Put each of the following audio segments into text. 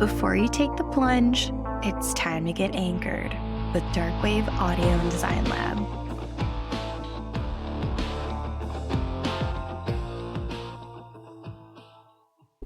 Before you take the plunge, it's time to get anchored with Darkwave Audio and Design Lab.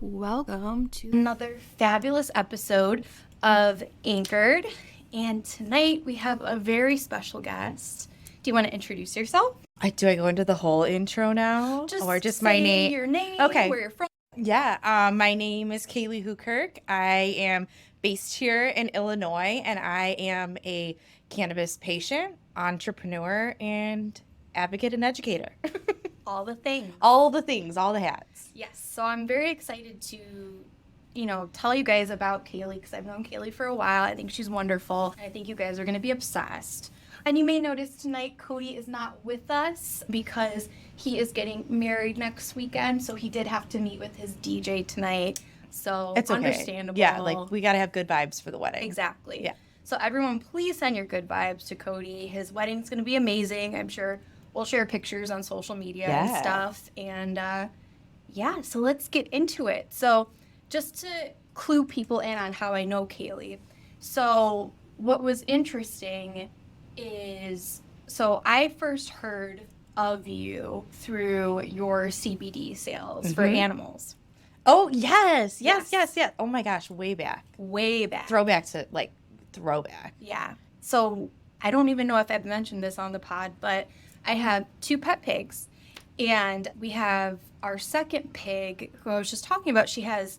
Welcome to another fabulous episode of Anchored. And tonight we have a very special guest. Do you want to introduce yourself? Do I go into the whole intro now? Or just my name? Your name, okay. Where you're from. Yeah, my name is Kalee Hooghkirk. I am based here in Illinois, and I am a cannabis patient, entrepreneur, and advocate and educator. All the things. All the things, all the hats. Yes, so I'm very excited to, tell you guys about Kalee because I've known Kalee for a while. I think she's wonderful. I think you guys are going to be obsessed. And you may notice tonight Cody is not with us because he is getting married next weekend, so he did have to meet with his DJ tonight. So it's okay. Understandable. Yeah, we got to have good vibes for the wedding. Exactly. Yeah. So everyone, please send your good vibes to Cody. His wedding's going to be amazing. I'm sure we'll share pictures on social media and stuff. And so let's get into it. So just to clue people in on how I know Kalee. So what was interesting is, I first heard of you through your CBD sales for animals. Oh, yes. Oh my gosh, way back. Throwback to throwback. Yeah. So I don't even know if I've mentioned this on the pod, but I have 2 pet pigs, and we have our second pig who I was just talking about. She has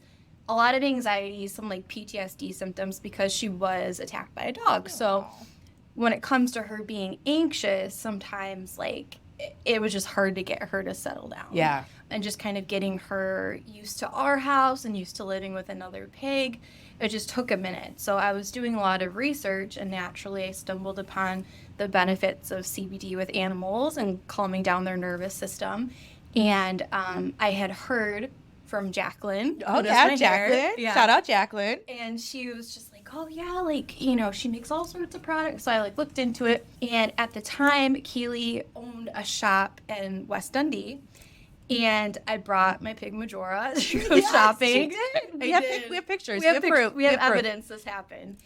a lot of anxiety, some PTSD symptoms because she was attacked by a dog. So when it comes to her being anxious, sometimes it was just hard to get her to settle down. Yeah. And just kind of getting her used to our house and used to living with another pig. It just took a minute. So I was doing a lot of research, and naturally I stumbled upon the benefits of CBD with animals and calming down their nervous system. And I had heard from Jacqueline. Oh, yeah, Jacqueline. Yeah. Shout out Jacqueline. And she was just oh, yeah, she makes all sorts of products. So I, looked into it. And at the time, Kalee owned a shop in West Dundee. And I brought my pig Majora to go shopping. We have pictures. We have proof. We have evidence this happened.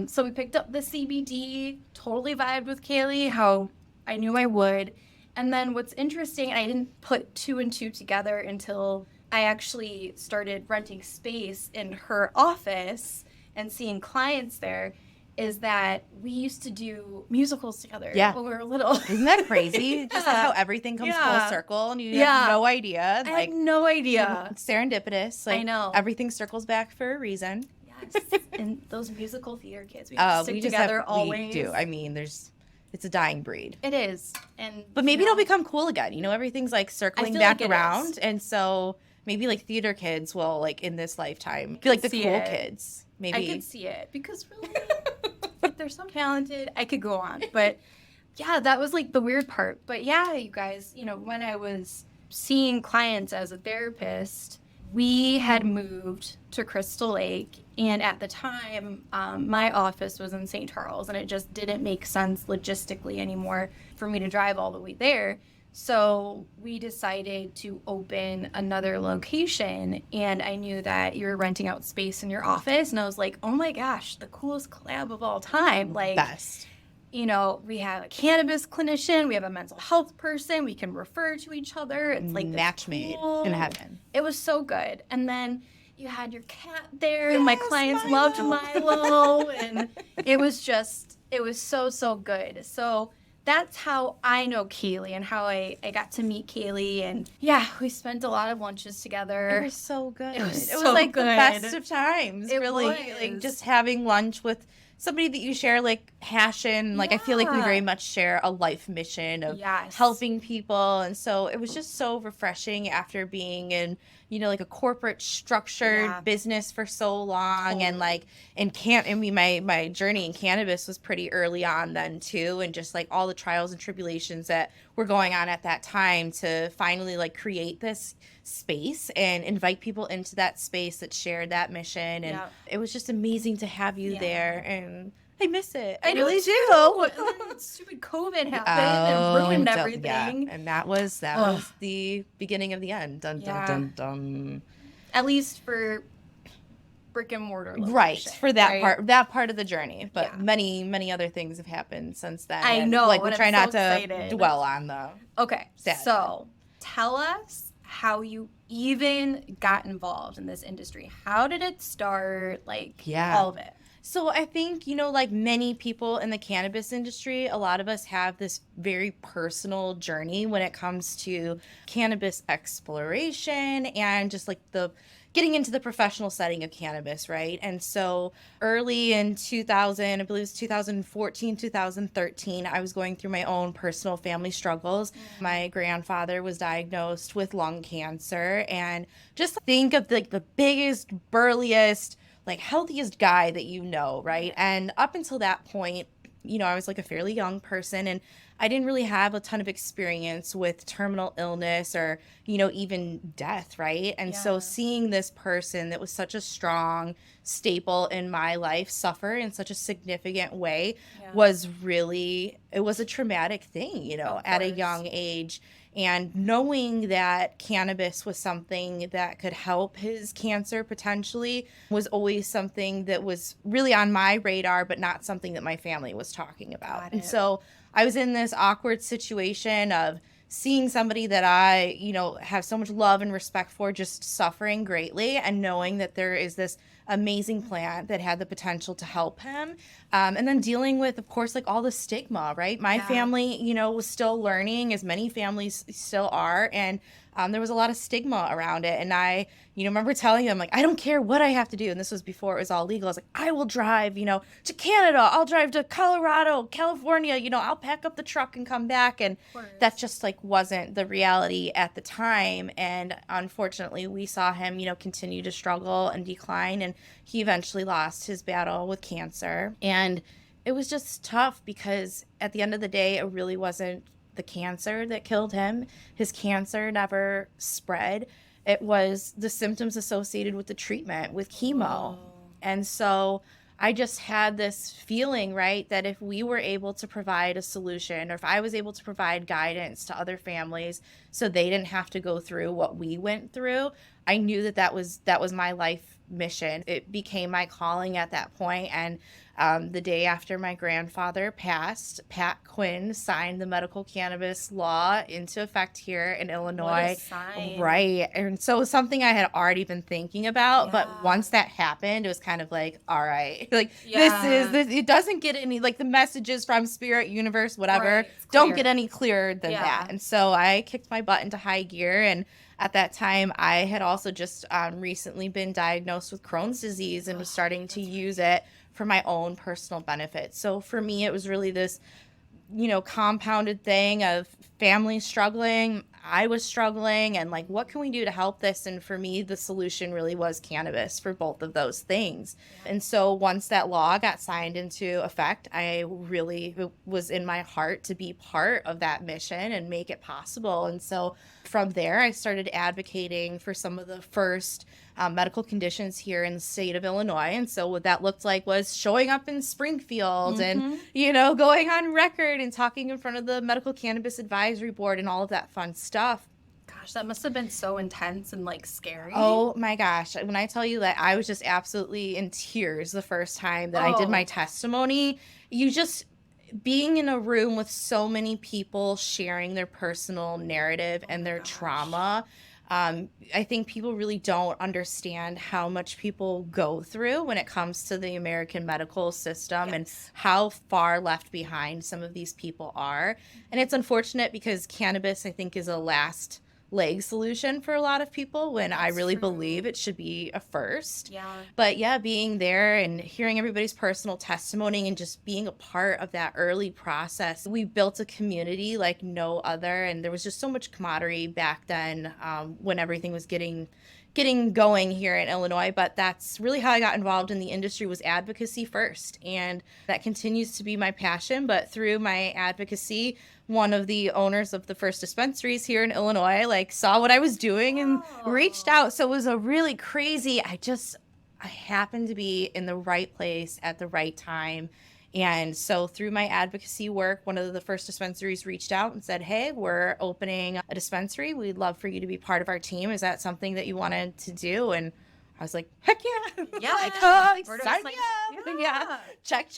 So we picked up the CBD, totally vibed with Kalee, how I knew I would. And then what's interesting, and I didn't put 2 and 2 together until I actually started renting space in her office and seeing clients there, is that we used to do musicals together when we were little. Isn't that crazy? Just how everything comes full circle, and you have no idea. I had no idea. Serendipitous. I know. Everything circles back for a reason. Yes. And those musical theater kids, we have to stick together always. We do. I mean, it's a dying breed. It is. But maybe it'll become cool again. Everything's circling back around. And so maybe theater kids will in this lifetime be the cool kids. Maybe. I could see it because really, if they're so talented, I could go on. But yeah, that was the weird part. But yeah, you guys, when I was seeing clients as a therapist, we had moved to Crystal Lake. And at the time, my office was in St. Charles, and it just didn't make sense logistically anymore for me to drive all the way there. So we decided to open another location, and I knew that you were renting out space in your office, and I was like, oh my gosh, the coolest collab of all time. Best. We have a cannabis clinician, we have a mental health person, we can refer to each other. It's match made in heaven. It was so good. And then you had your cat there, and my clients loved Milo, and it was so good. So that's how I know Kalee and how I got to meet Kalee. And yeah, we spent a lot of lunches together. It was so good. It was so the good. best of times. It really was. Just having lunch with somebody that you share passion. I feel we very much share a life mission of helping people. And so it was just so refreshing after being in a corporate structured business for so long. Totally. And my journey in cannabis was pretty early on then too. And just all the trials and tribulations that were going on at that time to finally create this space and invite people into that space that shared that mission. And it was just amazing to have you there. And I miss it. I really do. And then stupid COVID happened and ruined everything. Yeah. And that was the beginning of the end. Dun, dun, dun, dun. At least for brick and mortar location. Right, for that right? that part of the journey. But many other things have happened since then. I know. Like, we'll try not excited. to dwell on the Okay, sad so tell us how you even got involved in this industry. How did it start? Like, all of it. So I think, you know, like many people in the cannabis industry, a lot of us have this very personal journey when it comes to cannabis exploration and just like the getting into the professional setting of cannabis, right? And so early in 2000, I believe it was 2014, 2013, I was going through my own personal family struggles. My grandfather was diagnosed with lung cancer, and just think of like the biggest, burliest, like healthiest guy that you know, right? And up until that point, you know, I was like a fairly young person, and I didn't really have a ton of experience with terminal illness or, you know, even death, right? And so seeing this person that was such a strong staple in my life suffer in such a significant way was really, it was a traumatic thing, you know, at a young age. And knowing that cannabis was something that could help his cancer potentially was always something that was really on my radar, but not something that my family was talking about. And so I was in this awkward situation of seeing somebody that I, you know, have so much love and respect for just suffering greatly, and knowing that there is this amazing plant that had the potential to help him. And then dealing with, of course, like all the stigma, right? My family, you know, was still learning, as many families still are. And there was a lot of stigma around it. And I, you know, remember telling them, like, I don't care what I have to do. And this was before it was all legal. I was like, I will drive, you know, to Canada. I'll drive to Colorado, California, you know, I'll pack up the truck and come back. And that just like wasn't the reality at the time. And unfortunately, we saw him, you know, continue to struggle and decline. And he eventually lost his battle with cancer. And it was just tough because at the end of the day, it really wasn't the cancer that killed him. His cancer never spread. It was the symptoms associated with the treatment, with chemo. And so I just had this feeling, right, that if we were able to provide a solution, or if I was able to provide guidance to other families so they didn't have to go through what we went through, I knew that that was my life mission. It became my calling at that point. And the day after my grandfather passed, Pat Quinn signed the medical cannabis law into effect here in Illinois. What a sign. Right. And so it was something I had already been thinking about. But once that happened, it was kind of like, all right, like this, it doesn't get any, like the messages from spirit, universe, whatever, don't get any clearer than that. And so I kicked my butt into high gear. And at that time, I had also just recently been diagnosed with Crohn's disease and was starting to use it for my own personal benefit. So for me, it was really this, you know, compounded thing of family struggling, I was struggling, and like, what can we do to help this? And for me, the solution really was cannabis for both of those things. And so once that law got signed into effect, I really, it was in my heart to be part of that mission and make it possible. And so from there, I started advocating for some of the first medical conditions here in the state of Illinois. And so what that looked like was showing up in Springfield and, you know, going on record and talking in front of the Medical Cannabis Advisory Board and all of that fun stuff. Gosh, that must have been so intense and like scary. Oh my gosh. When I tell you that I was just absolutely in tears the first time that I did my testimony, you just being in a room with so many people sharing their personal narrative and their trauma. I think people really don't understand how much people go through when it comes to the American medical system and how far left behind some of these people are. And it's unfortunate because cannabis, I think, is a last leg solution for a lot of people when I really believe it should be a first. But yeah, being there and hearing everybody's personal testimony and just being a part of that early process, we built a community like no other. And there was just so much camaraderie back then when everything was getting going here in Illinois. But that's really how I got involved in the industry, was advocacy first. And that continues to be my passion. But through my advocacy, one of the owners of the first dispensaries here in Illinois, like, saw what I was doing and reached out. So it was a really crazy, I happened to be in the right place at the right time. And so through my advocacy work, one of the first dispensaries reached out and said, hey, we're opening a dispensary. We'd love for you to be part of our team. Is that something that you wanted to do? And I I was like, heck yeah. Yeah. Like, sign me up. Yeah. Check.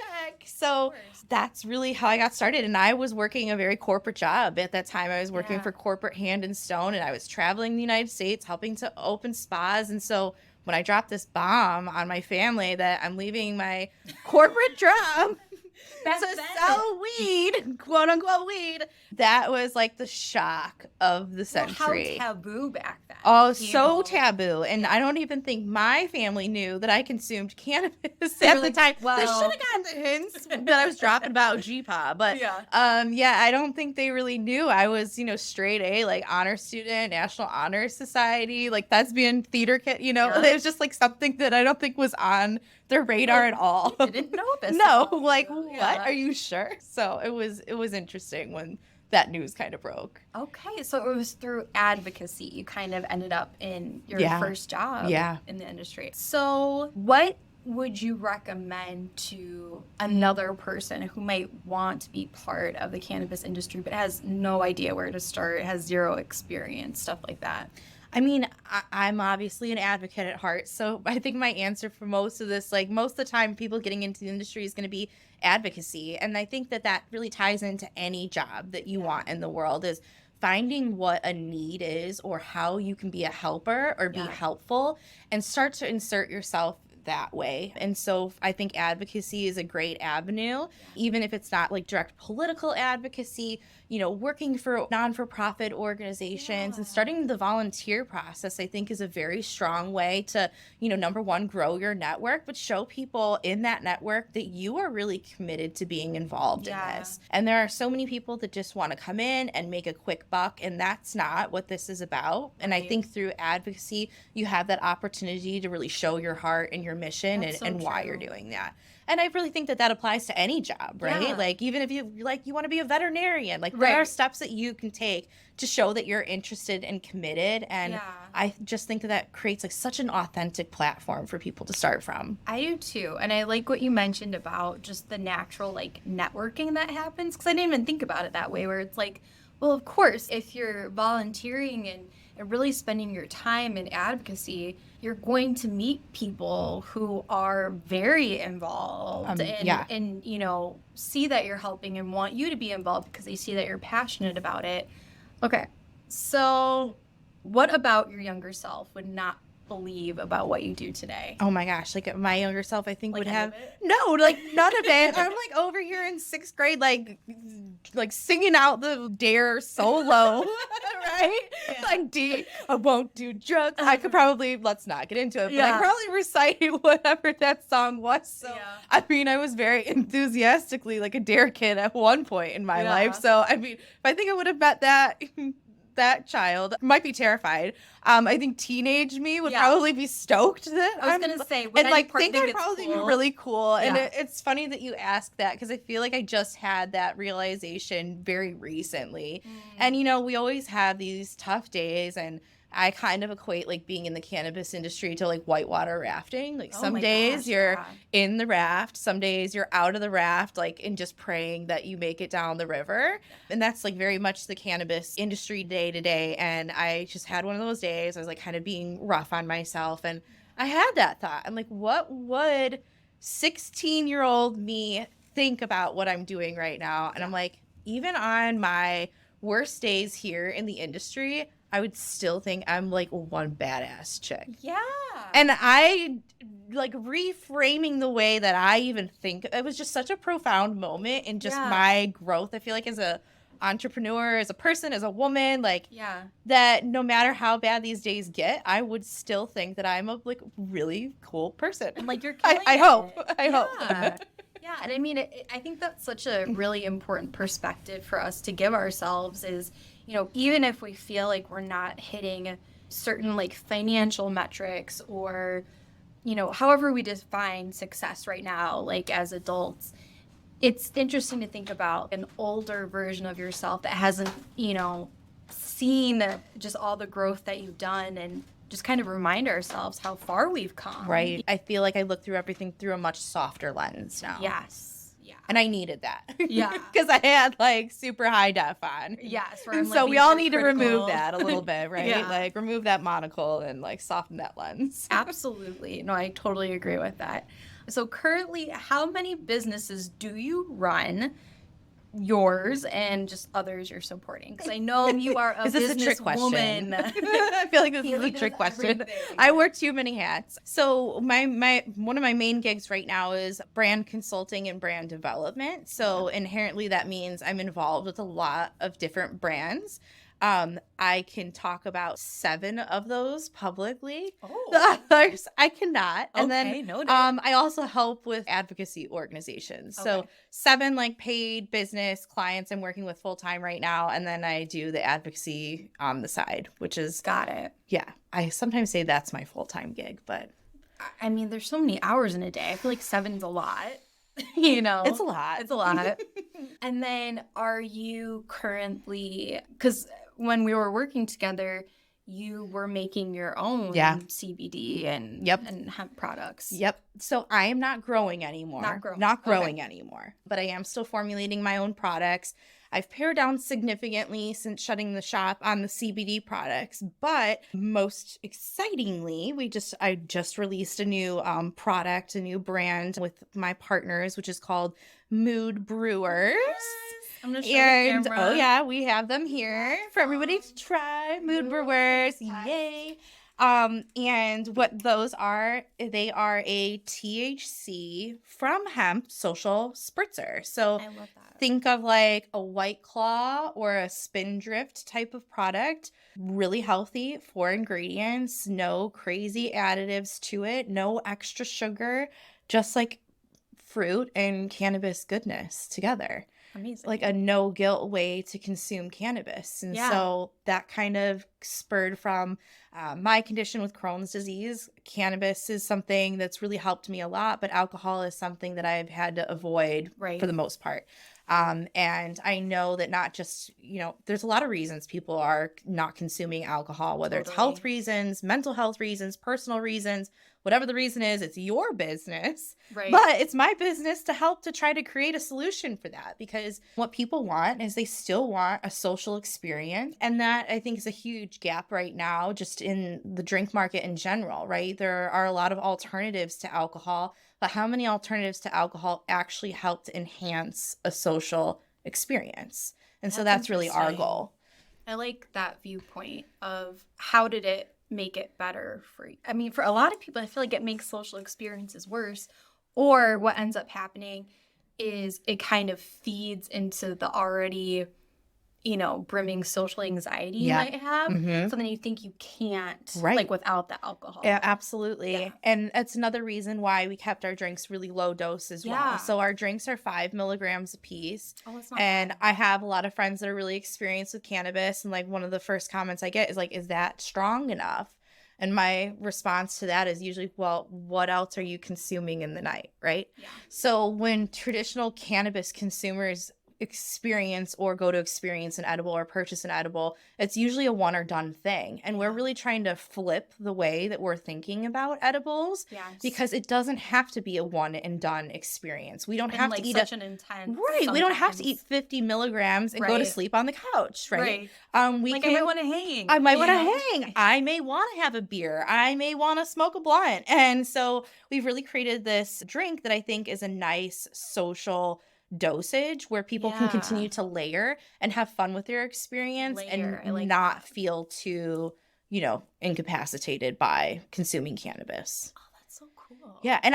So that's really how I got started. And I was working a very corporate job at that time. I was working for corporate Hand and Stone, and I was traveling the United States helping to open spas. And so when I dropped this bomb on my family that I'm leaving my corporate job to sell weed, quote unquote weed, that was like the shock of the century. How taboo back then. Oh, so taboo. And I don't even think my family knew that I consumed cannabis at the time. Well, they should have gotten the hints that I was dropping about GPA. But I don't think they really knew. I was, straight A, like honor student, National Honor Society, like thespian theater kid, it was just like something that I don't think was on their radar at all. You didn't know this. No, like what? Are you sure? So it was interesting when that news kind of broke. Okay, so it was through advocacy you kind of ended up in your first job in the industry. So what would you recommend to another person who might want to be part of the cannabis industry but has no idea where to start, has zero experience, stuff like that? I mean, I'm obviously an advocate at heart, so I think my answer for most of this, like most of the time people getting into the industry is going to be advocacy. And I think that really ties into any job that you want in the world, is finding what a need is or how you can be a helper or be helpful and start to insert yourself that way. And so I think advocacy is a great avenue, even if it's not like direct political advocacy, working for non-for-profit organizations and starting the volunteer process, I think is a very strong way to, number one, grow your network, but show people in that network that you are really committed to being involved in this. And there are so many people that just want to come in and make a quick buck, and that's not what this is about. And I think through advocacy, you have that opportunity to really show your heart and your mission and why you're doing that. And I really think that applies to any job, right? Yeah. Like, even if you want to be a veterinarian, like there are steps that you can take to show that you're interested and committed. And I just think that creates like such an authentic platform for people to start from. I do too. And I like what you mentioned about just the natural like networking that happens, because I didn't even think about it that way, where it's like, well, of course, if you're volunteering and really spending your time in advocacy, you're going to meet people who are very involved and see that you're helping and want you to be involved because they see that you're passionate about it. Okay, so what about your younger self would not believe about what you do today? Oh my gosh, like my younger self I think would have none of it. I'm like over here in 6th grade like singing out the Dare solo. Right? Like I won't do drugs. I could probably, let's not get into it, but I probably recited whatever that song was. So I mean, I was very enthusiastically like a Dare kid at one point in my life. So I mean, if I think I would have met that child, might be terrified. I think teenage me would probably be stoked that I was gonna say, and like think I'd probably be really cool. And it's funny that you ask that, because I feel like I just had that realization very recently. And we always have these tough days, and I kind of equate like being in the cannabis industry to like whitewater rafting. Like some days you're in the raft, some days you're out of the raft, like and just praying that you make it down the river. And that's like very much the cannabis industry day to day. And I just had one of those days. I was like kind of being rough on myself. And I had that thought. I'm like, what would 16-year-old me think about what I'm doing right now? And I'm like, even on my worst days here in the industry, I would still think I'm like one badass chick. Yeah. And I like reframing the way that I even think. It was just such a profound moment in just my growth. I feel like as a entrepreneur, as a person, as a woman, like that no matter how bad these days get, I would still think that I'm a like really cool person. And like you're I hope. Yeah, and I mean, I think that's such a really important perspective for us to give ourselves is, even if we feel like we're not hitting certain like financial metrics or, however we define success right now, like as adults, it's interesting to think about an older version of yourself that hasn't, seen just all the growth that you've done and just kind of remind ourselves how far we've come. Right. I feel like I look through everything through a much softer lens now. Yes. Yeah. And I needed that. Yeah. Because I had like super high def on. Yes. And so we all need to remove that a little bit, right? Yeah. Like remove that monocle and like soften that lens. Absolutely. No, I totally agree with that. So currently, how many businesses do you run? Yours and just others you're supporting, because I know you are a business woman. I feel like this is a trick question. Everything. I wear too many hats. So my one of my main gigs right now is brand consulting and brand development. So inherently that means I'm involved with a lot of different brands. I can talk about 7 of those publicly. Oh. The others I cannot. And then I also help with advocacy organizations. Okay. So 7 like paid business clients I'm working with full time right now. And then I do the advocacy on the side, which is got it. Yeah. I sometimes say that's my full time gig, but I mean, there's so many hours in a day. I feel like 7's a lot. You know, it's a lot. It's a lot. And then are you currently, because when we were working together, you were making your own CBD and hemp products. Yep. So I am not growing anymore. Not growing anymore. But I am still formulating my own products. I've pared down significantly since shutting the shop on the CBD products. But most excitingly, I just released a new product, a new brand with my partners, which is called Mood Brewers. I'm gonna show the camera. Oh yeah, we have them here for everybody to try. Mood Brewers, yay! And what those are, they are a THC from hemp social spritzer. So I love that. Think of like a White Claw or a Spindrift type of product. Really healthy, 4 ingredients, no crazy additives to it, no extra sugar, just like fruit and cannabis goodness together. Amazing. Like a no guilt way to consume cannabis. And so that kind of spurred from my condition with Crohn's disease. Cannabis is something that's really helped me a lot, but alcohol is something that I've had to avoid for the most part. And I know that not just, there's a lot of reasons people are not consuming alcohol, whether it's health reasons, mental health reasons, personal reasons, whatever the reason is, it's your business. Right. But it's my business to help to try to create a solution for that, because what people want is they still want a social experience. And that I think is a huge gap right now, just in the drink market in general, right? There are a lot of alternatives to alcohol, but how many alternatives to alcohol actually help to enhance a social experience? And so that's really our goal. I like that viewpoint of how did it make it better for you. I mean, for a lot of people, I feel like it makes social experiences worse, or what ends up happening is it kind of feeds into the already, brimming social anxiety you might have. Mm-hmm. So then you think you can't, like, without the alcohol. Yeah, absolutely. Yeah. And that's another reason why we kept our drinks really low dose as well. So our drinks are 5 milligrams a piece. Oh, that's not bad. I have a lot of friends that are really experienced with cannabis. And like one of the first comments I get is like, is that strong enough? And my response to that is usually, well, what else are you consuming in the night, right? Yeah. So when traditional cannabis consumers experience or go to experience an edible or purchase an edible, it's usually a one or done thing. And we're really trying to flip the way that we're thinking about edibles, because it doesn't have to be a one and done experience. We don't have to eat such an intense. Right. We don't have to eat 50 milligrams and go to sleep on the couch, right? I might want to hang. I might want to hang. I may want to have a beer. I may want to smoke a blunt. And so we've really created this drink that I think is a nice social dosage where people can continue to layer and have fun with their experience and not feel too, incapacitated by consuming cannabis. Oh, that's so cool. Yeah, and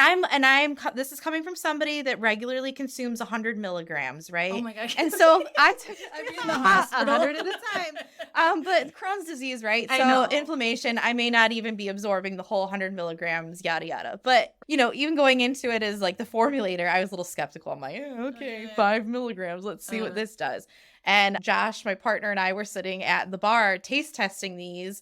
this is coming from somebody that regularly consumes 100 milligrams, right? Oh my gosh. And so I took in the hospital 100 at a time. But Crohn's disease, right? So inflammation, I may not even be absorbing the whole 100 milligrams, yada yada. But even going into it as like the formulator, I was a little skeptical. I'm like, 5 milligrams. Let's see what this does. And Josh, my partner, and I were sitting at the bar taste testing these.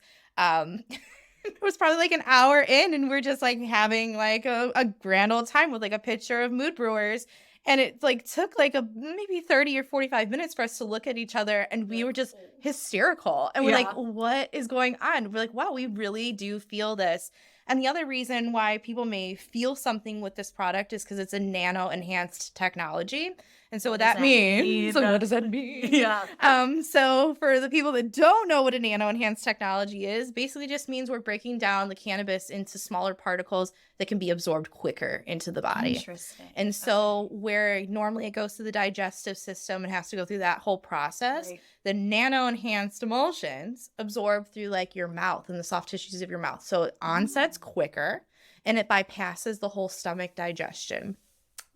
It was probably like an hour in, and we're just like having like a grand old time with like a picture of Mood Brewers. And it like took like maybe 30 or 45 minutes for us to look at each other, and we were just hysterical. And we're like, what is going on? We're like, wow, we really do feel this. And the other reason why people may feel something with this product is because it's a nano-enhanced technology. And so what that means, so what does that mean? Yeah. So for the people that don't know what a nano-enhanced technology is, basically just means we're breaking down the cannabis into smaller particles that can be absorbed quicker into the body. Interesting. And so where normally it goes through the digestive system and has to go through that whole process, the nano-enhanced emulsions absorb through like your mouth and the soft tissues of your mouth. So it onsets quicker and it bypasses the whole stomach digestion.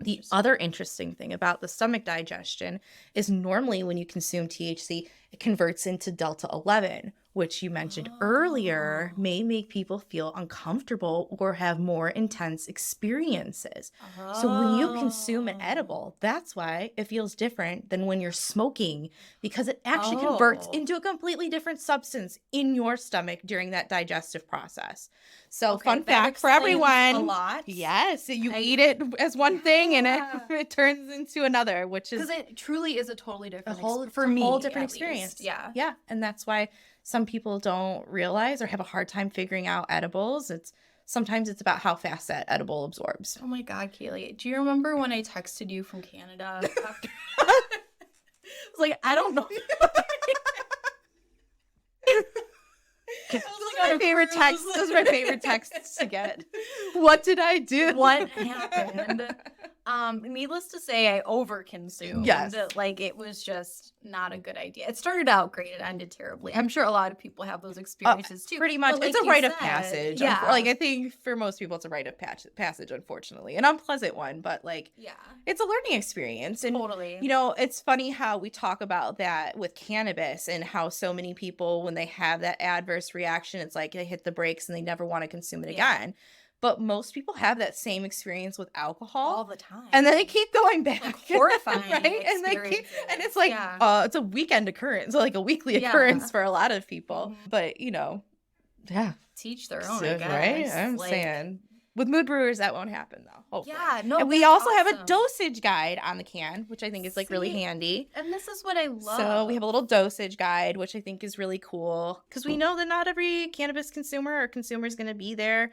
The other interesting thing about the stomach digestion is normally when you consume THC, it converts into delta 11, which you mentioned earlier may make people feel uncomfortable or have more intense experiences. So when you consume an edible, that's why it feels different than when you're smoking, because it actually converts into a completely different substance in your stomach during that digestive process. So fun fact for everyone. A lot. Yes, you eat it as one thing and it turns into another, which is because it truly is a totally different for me, a whole different experience. Yeah, and that's why some people don't realize or have a hard time figuring out edibles. Sometimes it's about how fast that edible absorbs. Oh my God, Kalee, do you remember when I texted you from Canada? After- I was like, I don't know. Those are my favorite texts. Those are my favorite texts to get. What did I do? What happened? Needless to say, I overconsumed. Yes. Like, it was just not a good idea. It started out great. It ended terribly. I'm sure a lot of people have those experiences too. Pretty much. Like it's a rite of passage. Yeah. Like, I think for most people, it's a rite of passage, unfortunately. An unpleasant one, but like, it's a learning experience. And, totally. You know, it's funny how we talk about that with cannabis and how so many people, when they have that adverse reaction, it's like they hit the brakes and they never want to consume it again. But most people have that same experience with alcohol all the time, and then they keep going back. Like horrifying, right? And they keep, and it's like it's a weekend occurrence, like a weekly occurrence for a lot of people. But you know, teach their own, I guess. Right? I'm saying with Mood Brewers that won't happen though. Hopefully. Yeah, no. And we also have a dosage guide on the can, which I think is like really handy. And this is what I love. So we have a little dosage guide, which I think is really cool because we know that not every cannabis consumer or consumer is going to be there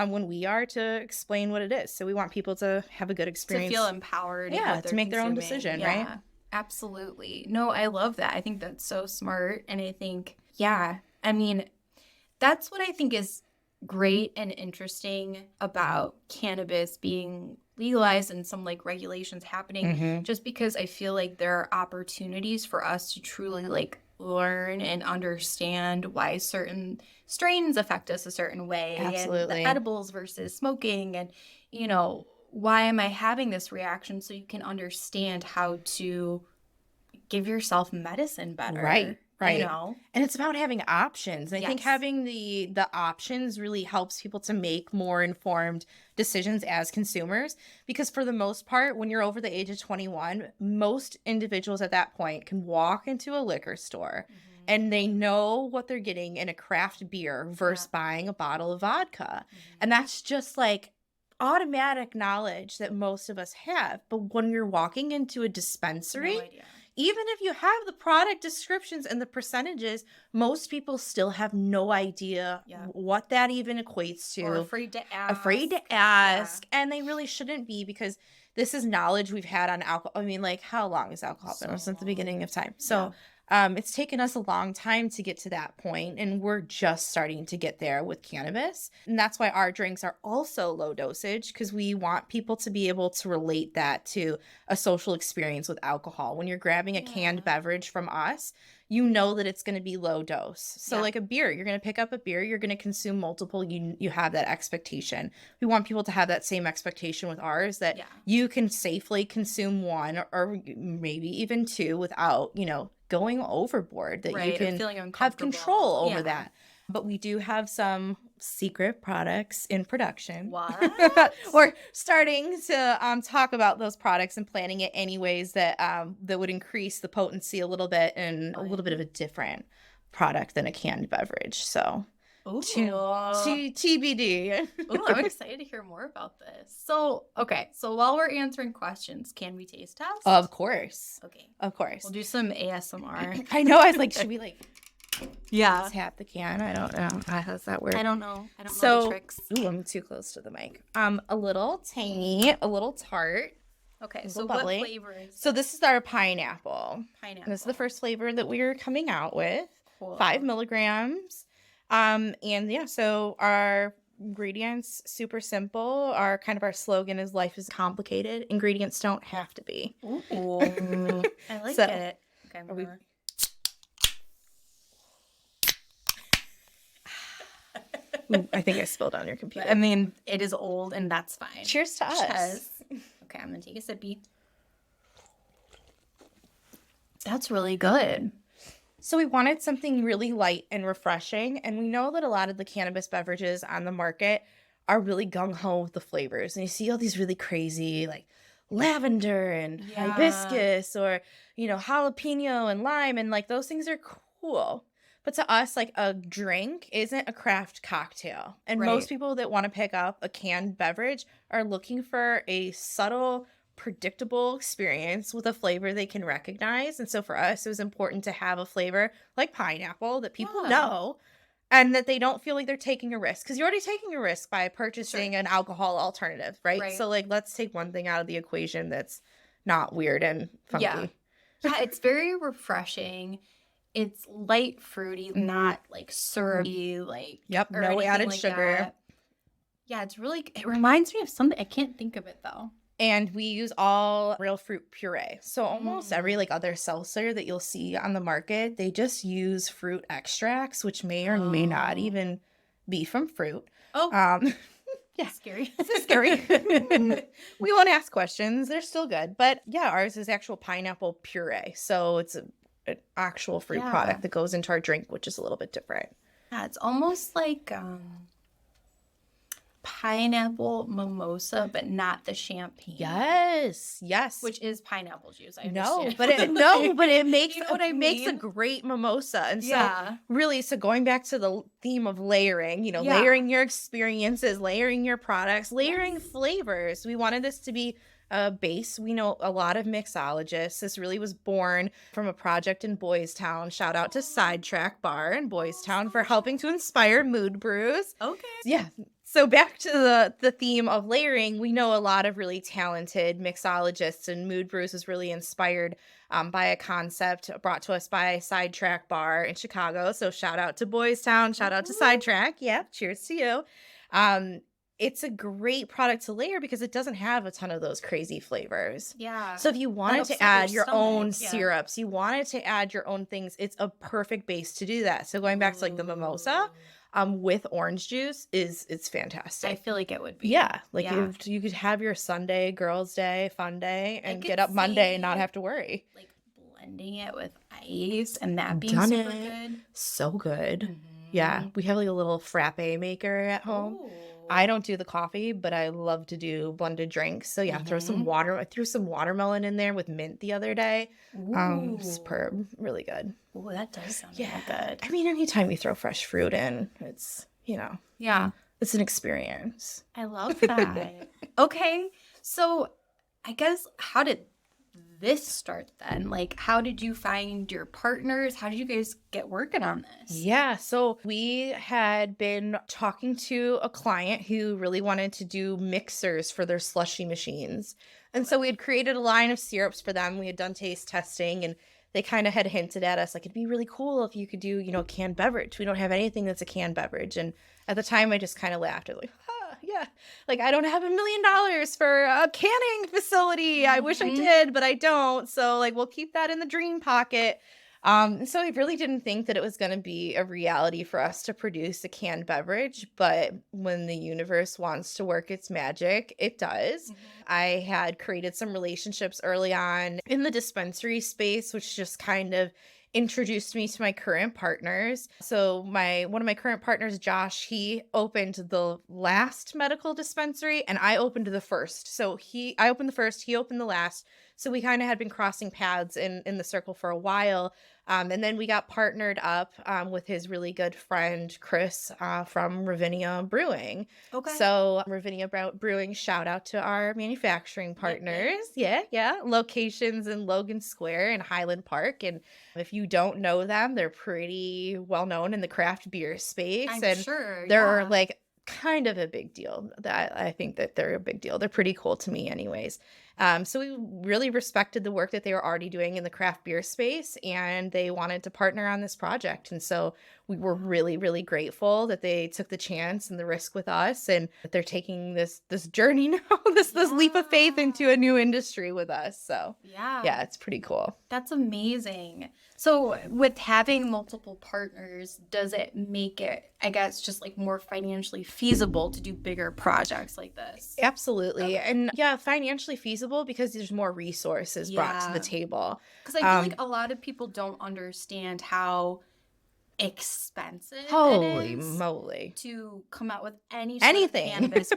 when we are to explain what it is. So we want people to have a good experience. To feel empowered. To make their own decision, right? Absolutely. No, I love that. I think that's so smart. And I think, I mean, that's what I think is great and interesting about cannabis being legalized and some like regulations happening, just because I feel like there are opportunities for us to truly like learn and understand why certain strains affect us a certain way. Absolutely. And the edibles versus smoking, and you know, why am I having this reaction, so you can understand how to give yourself medicine better. Right. You know? And it's about having options. And I think having the options really helps people to make more informed decisions as consumers, because for the most part, when you're over the age of 21, most individuals at that point can walk into a liquor store and they know what they're getting in a craft beer versus buying a bottle of vodka. And that's just like automatic knowledge that most of us have. But when you're walking into a dispensary, even if you have the product descriptions and the percentages, most people still have no idea what that even equates to. Or afraid to ask. And they really shouldn't be, because this is knowledge we've had on alcohol. I mean, like, how long has alcohol been? Since the beginning of time. So it's taken us a long time to get to that point, and we're just starting to get there with cannabis. And that's why our drinks are also low dosage, because we want people to be able to relate that to a social experience with alcohol. When you're grabbing a canned beverage from us, you know that it's going to be low dose. So like a beer, you're going to pick up a beer, you're going to consume multiple, you have that expectation. We want people to have that same expectation with ours, that you can safely consume one or maybe even two without, you know, going overboard, that you can have control over that. But we do have some secret products in production. What? We're starting to talk about those products and planning it anyways that that would increase the potency a little bit, and a little bit of a different product than a canned beverage. So TBD. Ooh, I'm excited to hear more about this. So while we're answering questions, can we taste test? Of course. Okay. Of course. We'll do some ASMR. I know. I was like, should we like... Yeah. Tap the can. I don't know. How does that work? I don't know. I don't know the tricks. Ooh, I'm too close to the mic. A little tangy, a little tart. Okay, so bubbly. What flavor is So this is our pineapple. Pineapple. And this is the first flavor that we're coming out with. Cool. 5 milligrams. And yeah, so our ingredients, super simple. Our slogan is life is complicated. Ingredients don't have to be. Ooh. I like it. Okay, Ooh, I think I spilled on your computer. I mean, it is old and that's fine. Cheers to us. Cheers. Okay, I'm going to take a sippy. That's really good. So we wanted something really light and refreshing, and we know that a lot of the cannabis beverages on the market are really gung-ho with the flavors. And you see all these really crazy, like, lavender and hibiscus or, jalapeno and lime, and, like, those things are cool. But to us, like, a drink isn't a craft cocktail. And most people that want to pick up a canned beverage are looking for a subtle, predictable experience with a flavor they can recognize. And so for us, it was important to have a flavor like pineapple that people know and that they don't feel like they're taking a risk. Because you're already taking a risk by purchasing an alcohol alternative, right? So, like, let's take one thing out of the equation that's not weird and funky. Yeah, it's very refreshing. It's light fruity, not like syrupy, like no added sugar. That. Yeah, it reminds me of something. I can't think of it though. And we use all real fruit puree. So almost every like other seltzer that you'll see on the market, they just use fruit extracts, which may or may not even be from fruit. Yeah, scary. This is scary. We won't ask questions. They're still good. But yeah, ours is actual pineapple puree. So it's an actual fruit product that goes into our drink, which is a little bit different. Yeah, it's almost like pineapple mimosa, but not the champagne. Yes. Which is pineapple juice. I understand. No, but it makes makes a great mimosa. And so really, going back to the theme of layering, layering your experiences, layering your products, layering flavors. We wanted this to be base. We know a lot of mixologists. This really was born from a project in Boys Town. Shout out to Sidetrack Bar in Boys Town for helping to inspire mood brews. Okay. Yeah. So back to the theme of layering, we know a lot of really talented mixologists, and Mood Brews was really inspired by a concept brought to us by Sidetrack Bar in Chicago. So shout out to Boys Town, shout out to Sidetrack. Yeah, cheers to you. It's a great product to layer because it doesn't have a ton of those crazy flavors. Yeah. So if you wanted to add your own syrups, you wanted to add your own things, it's a perfect base to do that. So going back to like the mimosa, with orange juice it's fantastic. I feel like it would be. Yeah. Like you could have your Sunday, girls' day, fun day, and get up Monday and not have to worry. Like blending it with ice and that being super good. So good. Mm-hmm. Yeah. We have like a little frappe maker at home. Ooh. I don't do the coffee, but I love to do blended drinks. So yeah, throw some water. I threw some watermelon in there with mint the other day. Superb. Really good. Oh, that does sound really good. I mean, anytime you throw fresh fruit in, it's, it's an experience. I love that. Okay. So I guess how did this start then? Like, how did you find your partners? How did you guys get working on this? Yeah, so we had been talking to a client who really wanted to do mixers for their slushy machines. And so we had created a line of syrups for them. We had done taste testing, and they kind of had hinted at us, like, it'd be really cool if you could do, a canned beverage. We don't have anything that's a canned beverage. And at the time, I just kind of laughed. I was like, yeah, like I don't have $1 million for a canning facility. I wish I did, but I don't. So like, we'll keep that in the dream pocket. So I really didn't think that it was going to be a reality for us to produce a canned beverage, but when the universe wants to work its magic, it does. Mm-hmm. I had created some relationships early on in the dispensary space, which just kind of introduced me to my current partners. So one of my current partners, Josh, he opened the last medical dispensary and I opened the first. So I opened the first, he opened the last. So we kind of had been crossing paths in the circle for a while. And then we got partnered up with his really good friend, Chris, from Ravinia Brewing. Okay. So Ravinia Brewing, shout out to our manufacturing partners. Yeah. Locations in Logan Square and Highland Park. And if you don't know them, they're pretty well known in the craft beer space. I'm sure. They're like kind of a big deal. That I think that they're a big deal. They're pretty cool to me anyways. So we really respected the work that they were already doing in the craft beer space, and they wanted to partner on this project. And so we were really, really grateful that they took the chance and the risk with us, and that they're taking this journey now, this leap of faith into a new industry with us. So yeah, it's pretty cool. That's amazing. So with having multiple partners, does it make it, I guess, just like more financially feasible to do bigger projects like this? Absolutely. Okay. And yeah, financially feasible because there's more resources brought to the table. Because I feel like a lot of people don't understand how expensive holy it is moly to come out with anything cannabis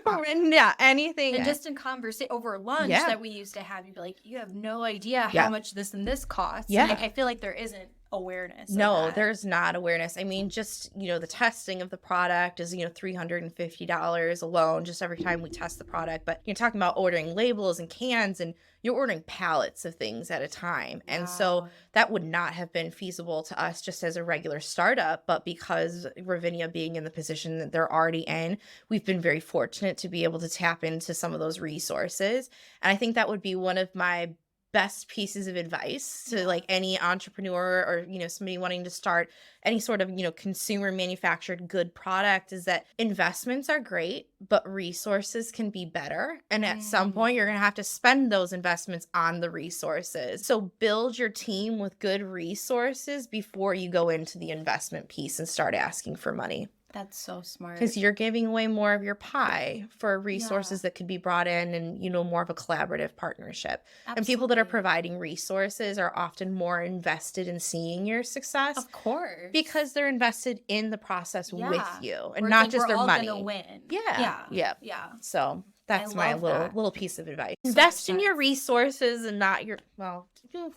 anything. And just in conversation over lunch that we used to have, you'd be like, you have no idea how much this and this costs. And I feel like there isn't awareness. No, there's not awareness. I mean, just, the testing of the product is, $350 alone just every time we test the product. But you're talking about ordering labels and cans, and you're ordering pallets of things at a time. Wow. And so that would not have been feasible to us just as a regular startup. But because Ravinia being in the position that they're already in, we've been very fortunate to be able to tap into some of those resources. And I think that would be one of my best pieces of advice to like any entrepreneur or somebody wanting to start any sort of consumer manufactured good product, is that investments are great, but resources can be better, and at some point you're going to have to spend those investments on the resources. So build your team with good resources before you go into the investment piece and start asking for money. That's so smart. Because you're giving away more of your pie for resources that could be brought in, and, more of a collaborative partnership. Absolutely. And people that are providing resources are often more invested in seeing your success. Of course. Because they're invested in the process with you, and not just their money. We're all gonna win. Yeah. So that's my little piece of advice. Invest in your resources and not your,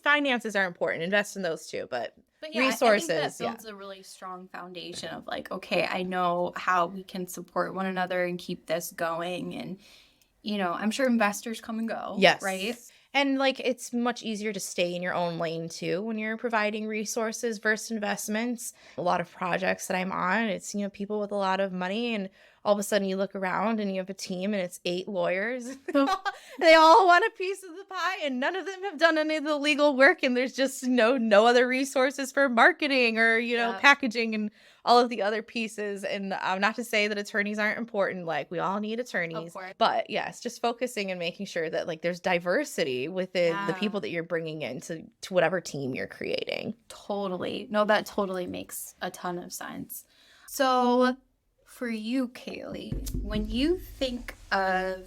finances are important. Invest in those too, but resources. I think that builds a really strong foundation of like, okay, I know how we can support one another and keep this going. And, I'm sure investors come and go. Yes. Right. And like, it's much easier to stay in your own lane too when you're providing resources versus investments. A lot of projects that I'm on, it's, people with a lot of money, and all of a sudden you look around and you have a team and it's 8 lawyers. They all want a piece of the pie, and none of them have done any of the legal work, and there's just no other resources for marketing or, packaging and all of the other pieces. And not to say that attorneys aren't important. Like, we all need attorneys. But yes, just focusing and making sure that like there's diversity within the people that you're bringing in to whatever team you're creating. Totally. No, that totally makes a ton of sense. So for you, Kalee, when you think of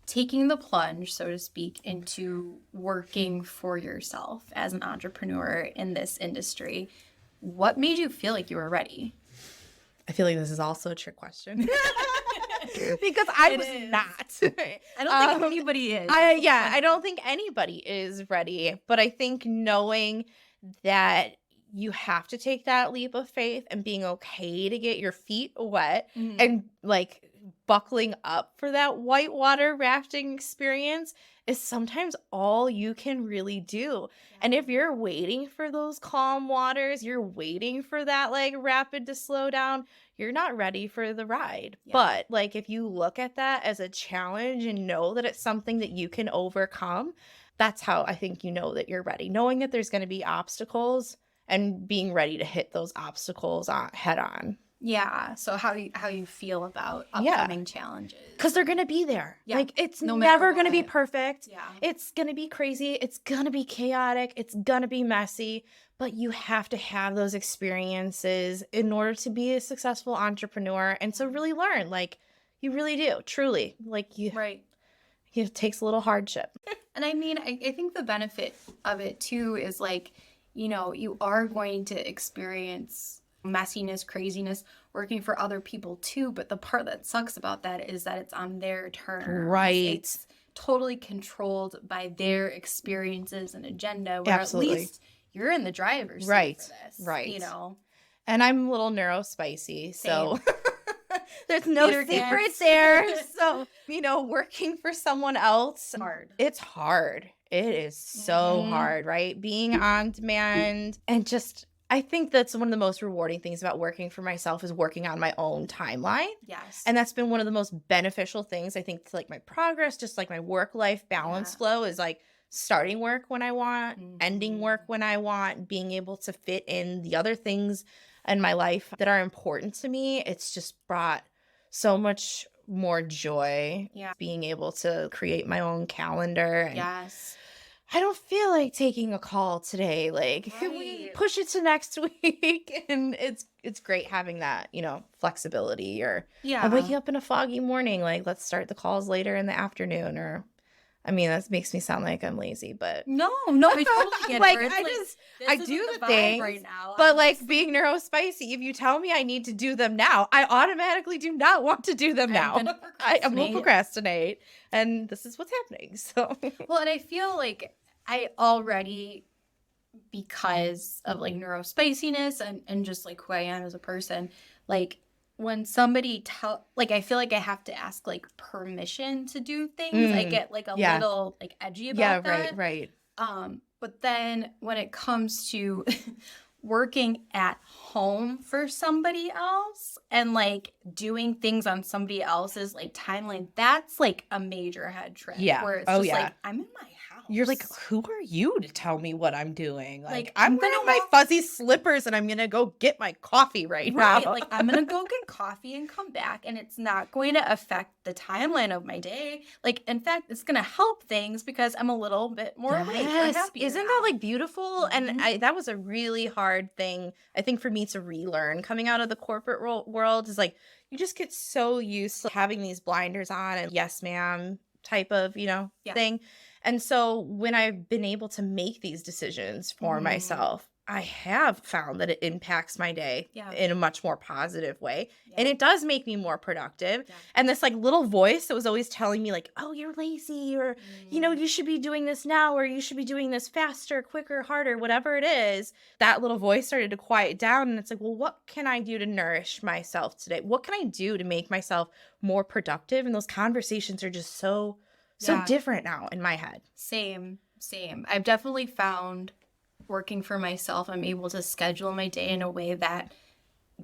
taking the plunge, so to speak, into working for yourself as an entrepreneur in this industry, what made you feel like you were ready? I feel like this is also a trick question. Because I was not. I don't think anybody is. I don't think anybody is ready. But I think knowing that you have to take that leap of faith and being okay to get your feet wet and like buckling up for that whitewater rafting experience is sometimes all you can really do. And if you're waiting for those calm waters, you're waiting for that like rapid to slow down, you're not ready for the ride. But like, if you look at that as a challenge and know that it's something that you can overcome, that's how I think you know that you're ready. Knowing that there's going to be obstacles and being ready to hit those obstacles head on. Yeah. So how you feel about upcoming challenges? Because they're gonna be there. Yeah. Like, it's never gonna be perfect. Yeah. It's gonna be crazy. It's gonna be chaotic. It's gonna be messy. But you have to have those experiences in order to be a successful entrepreneur, and to really learn. Like, you really do, truly. Like, it takes a little hardship. And I mean, I think the benefit of it too is like, you are going to experience messiness, craziness, working for other people too. But the part that sucks about that is that it's on their terms. Right. It's totally controlled by their experiences and agenda. Where at least, you're in the driver's seat Right. for this. Right. You know? And I'm a little neurospicy, so there's no Peter secrets Gans. there. So, you know, working for someone else, Hard. it's hard. It is so Mhm. hard, right? Being on demand and just, I think that's one of the most rewarding things about working for myself is working on my own timeline. Yes. And that's been one of the most beneficial things, I think, to like my progress, just like my work-life balance flow is like starting work when I want, ending work when I want, being able to fit in the other things in my life that are important to me. It's just brought so much more joy being able to create my own calendar. And I don't feel like taking a call today. Like, can we push it to next week? And it's great having that, you know, flexibility. Or I'm waking up in a foggy morning. Like, let's start the calls later in the afternoon. Or, I mean, that makes me sound like I'm lazy, but no, I totally get like, it. I do the vibe things right now. but like being neurospicy, if you tell me I need to do them now, I automatically do not want to do them now. I will procrastinate, and this is what's happening. So well, and I feel like I already, because of like neurospiciness and just like who I am as a person, like when somebody like I feel like I have to ask like permission to do things. I get like a little like edgy about that. Right. But then when it comes to working at home for somebody else and like doing things on somebody else's like timeline, that's like a major head trip. Where it's just like, I'm in my house. You're like, who are you to tell me what I'm doing? Like I'm wearing my fuzzy slippers and I'm gonna go get my coffee right now. Like I'm gonna go get coffee and come back, and it's not going to affect the timeline of my day. Like in fact, it's gonna help things because I'm a little bit more awake or happier. Isn't that like beautiful? And that was a really hard thing, I think, for me to relearn coming out of the corporate world. Is like you just get so used to having these blinders on and yes ma'am type of, you know, thing. And so when I've been able to make these decisions for myself, I have found that it impacts my day in a much more positive way. And it does make me more productive. And this like little voice that was always telling me like, oh, you're lazy, or, you know, you should be doing this now, or you should be doing this faster, quicker, harder, whatever it is. That little voice started to quiet down. And it's like, well, what can I do to nourish myself today? What can I do to make myself more productive? And those conversations are just so different now in my head. Same. I've definitely found working for myself, I'm able to schedule my day in a way that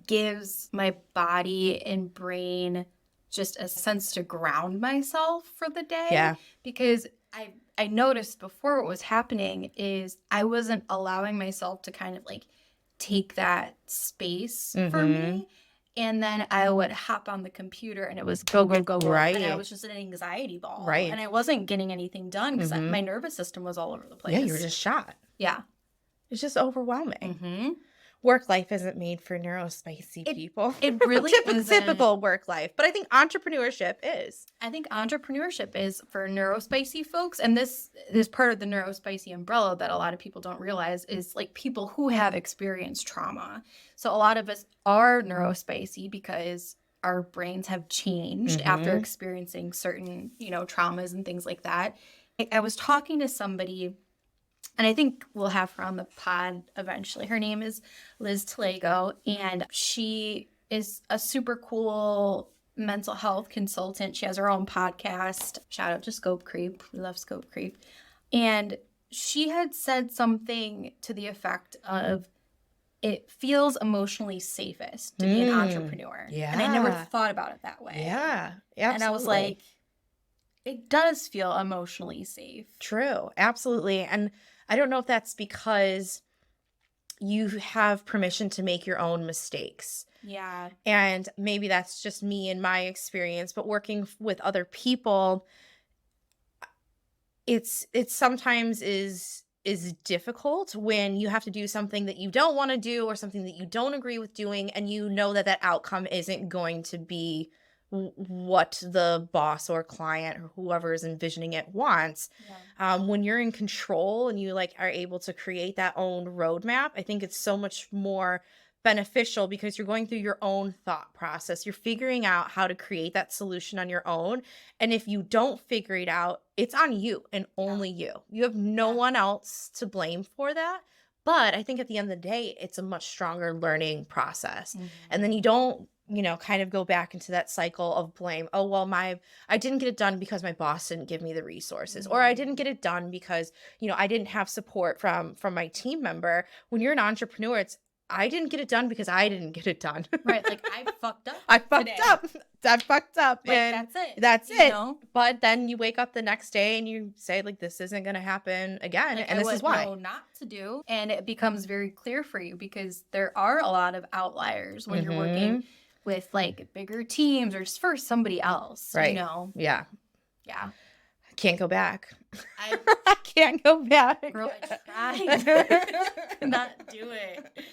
gives my body and brain just a sense to ground myself for the day. Yeah. Because I noticed before what was happening is I wasn't allowing myself to kind of like take that space for me. And then I would hop on the computer and it was go. Right. And I was just an anxiety ball. Right. And I wasn't getting anything done because my nervous system was all over the place. Yeah, you were just shot. Yeah. It's just overwhelming. Work life isn't made for neurospicy people. It really isn't. Typical work life. But I think entrepreneurship is. I think entrepreneurship is for neurospicy folks. And this part of the neurospicy umbrella that a lot of people don't realize is like people who have experienced trauma. So a lot of us are neurospicy because our brains have changed after experiencing certain, you know, traumas and things like that. I was talking to somebody, and I think we'll have her on the pod eventually. Her name is Liz Talago, and she is a super cool mental health consultant. She has her own podcast. Shout out to Scope Creep. We love Scope Creep. And she had said something to the effect of, it feels emotionally safest to be an entrepreneur. Yeah. And I never thought about it that way. Yeah. Absolutely. And I was like, it does feel emotionally safe. True. Absolutely. And I don't know if that's because you have permission to make your own mistakes. Yeah. And maybe that's just me and my experience, but working with other people, it's sometimes is difficult when you have to do something that you don't want to do or something that you don't agree with doing, and you know that outcome isn't going to be what the boss or client or whoever is envisioning it wants. When you're in control and you like are able to create that own roadmap, I think it's so much more beneficial because you're going through your own thought process. You're figuring out how to create that solution on your own. And if you don't figure it out, it's on you and only you. You have no one else to blame for that But I think at the end of the day, it's a much stronger learning process. Mhm. And then you don't, kind of go back into that cycle of blame. Oh, well, I didn't get it done because my boss didn't give me the resources, or I didn't get it done because, I didn't have support from my team member. When you're an entrepreneur, it's, I didn't get it done because I didn't get it done. Right. Like, I fucked up. I fucked today. up. I fucked up. Like, and that's it. That's you it. know? But then you wake up the next day and you say, like, this isn't going to happen again. Like, and this is why. Know not to do. And it becomes very clear for you because there are a lot of outliers when you're working with like bigger teams or just for somebody else. Right. Yeah. I can't go back. I I can't go back. Girl, I tried. Not do it.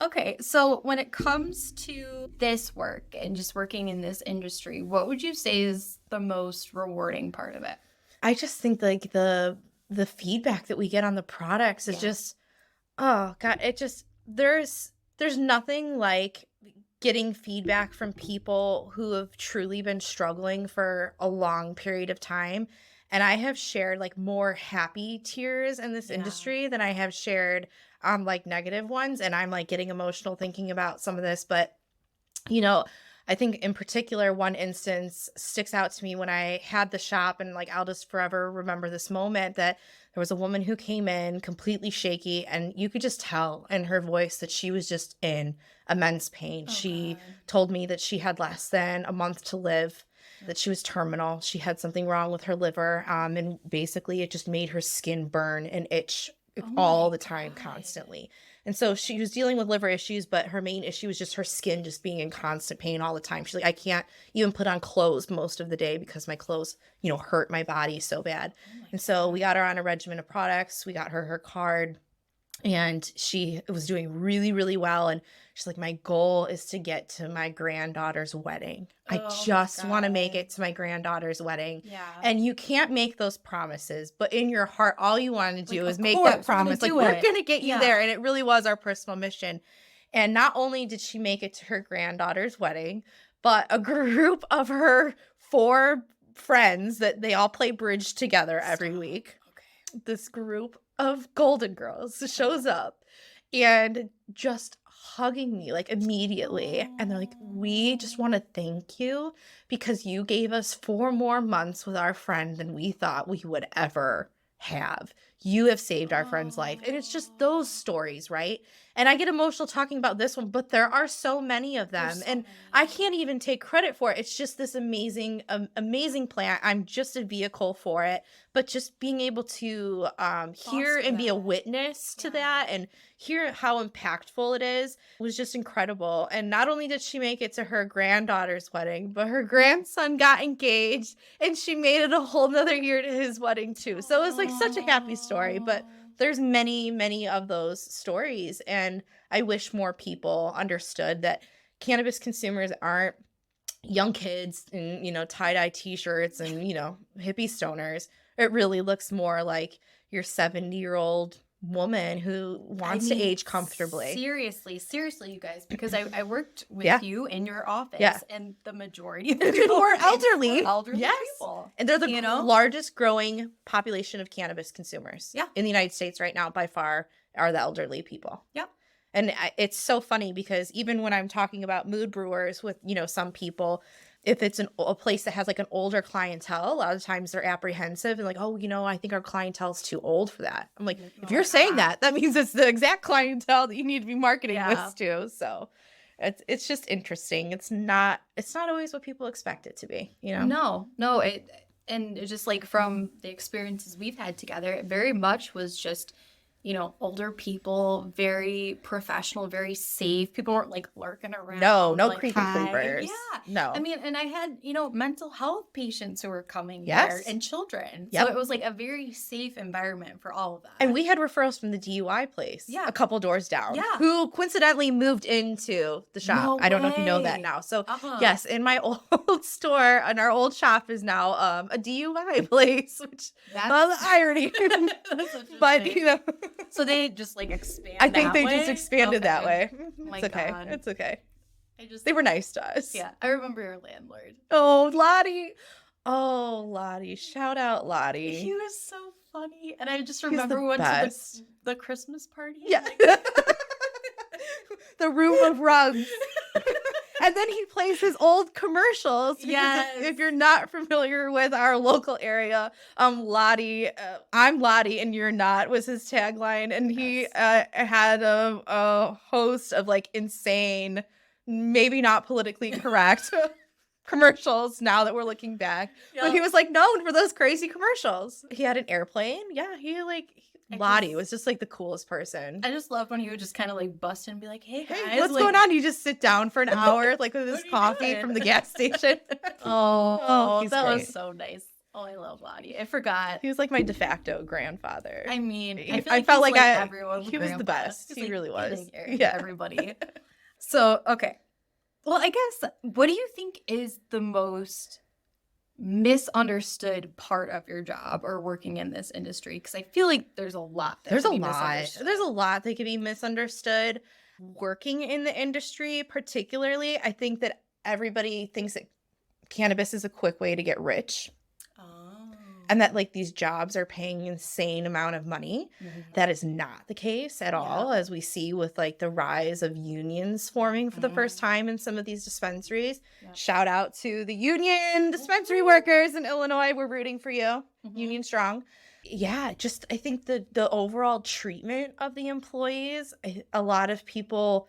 Okay, so when it comes to this work and just working in this industry, what would you say is the most rewarding part of it? I just think like the feedback that we get on the products is just, oh God, it just, there's nothing like getting feedback from people who have truly been struggling for a long period of time. And I have shared like more happy tears in this industry than I have shared like negative ones. And I'm like getting emotional thinking about some of this. But, I think in particular, one instance sticks out to me when I had the shop, and like I'll just forever remember this moment, that there was a woman who came in completely shaky, and you could just tell in her voice that she was just in immense pain. She told me that she had less than a month to live, that she was terminal. She had something wrong with her liver, and basically it just made her skin burn and itch all the time, constantly. And so she was dealing with liver issues, but her main issue was just her skin just being in constant pain all the time. She's like, I can't even put on clothes most of the day because my clothes, hurt my body so bad. And so we got her on a regimen of products. We got her card, and she was doing really, really well. And she's like, my goal is to get to my granddaughter's wedding. I just want to make it to my granddaughter's wedding. Yeah. And you can't make those promises, but in your heart, all you want to do is make that promise. Like, we're going to get you there. And it really was our personal mission. And not only did she make it to her granddaughter's wedding, but a group of her 4 friends that they all play bridge together every week. Okay. This group of Golden Girls shows up and just hugging me like immediately. And they're like, we just want to thank you because you gave us 4 more months with our friend than we thought we would ever have. You have saved our friend's life. And it's just those stories, right? And I get emotional talking about this one, but there are so many of them. And I can't even take credit for it. It's just this amazing, amazing plan. I'm just a vehicle for it. But just being able to hear and be a witness to that and hear how impactful it is was just incredible. And not only did she make it to her granddaughter's wedding, but her grandson got engaged and she made it a whole nother year to his wedding too. So it was like such a happy story. But there's many, many of those stories. And I wish more people understood that cannabis consumers aren't young kids in, tie-dye t-shirts and, hippie stoners. It really looks more like your 70-year-old woman who wants to age comfortably. Seriously, you guys, because I worked with you in your office, and the majority of the people were elderly. Elderly people. And they're the largest growing population of cannabis consumers in the United States right now, by far, are the elderly people. Yep. And it's so funny because even when I'm talking about mood brewers with, some people, if it's a place that has like an older clientele, a lot of times they're apprehensive and like, oh, I think our clientele is too old for that. I'm like, if you're saying that means it's the exact clientele that you need to be marketing this to. So it's just interesting. It's not always what people expect it to be, No. And it's just like from the experiences we've had together, it very much was just, older people, very professional, very safe. People weren't like lurking around. No like, creepy creepers. Yeah. No. I mean, and I had, mental health patients who were coming there and children. Yep. So it was like a very safe environment for all of that. And we had referrals from the DUI place a couple doors down who coincidentally moved into the shop. No I don't know if you know that now. So yes, in my old store, and our old shop is now a DUI place, which the irony. But, So they just like expand. I think they just expanded that way. It's okay. God. It's okay. They were nice to us. Yeah. I remember your landlord. Oh, Lottie. Oh, Lottie. Shout out Lottie. He was so funny. And I just remember we went to the Christmas party. Yeah. The room of rugs. And then he plays his old commercials. Yes. If you're not familiar with our local area, Lottie, I'm Lottie and you're not was his tagline. And he had a host of like insane, maybe not politically correct commercials now that we're looking back. Yep. But he was like known for those crazy commercials. He had an airplane. Yeah, Lottie was just like the coolest person. I just loved when he would just kind of like bust in and be like, hey guys, what's going on? You just sit down for an hour like with his coffee from the gas station. Oh, that was so nice. Oh, I love Lottie. I forgot. He was like my de facto grandfather. I mean, I felt like everyone he was the best. He really was. Yeah, everybody. So, okay. Well, I guess, what do you think is the most misunderstood part of your job or working in this industry? Because I feel like there's a lot there's a lot that can be misunderstood working in the industry. Particularly, I think that everybody thinks that cannabis is a quick way to get rich, and that like these jobs are paying insane amount of money. That is not the case at all, as we see with like the rise of unions forming for the first time in some of these dispensaries. Shout out to the union dispensary workers in Illinois. We're rooting for you. Union strong. Yeah, just I think the overall treatment of the employees, a lot of people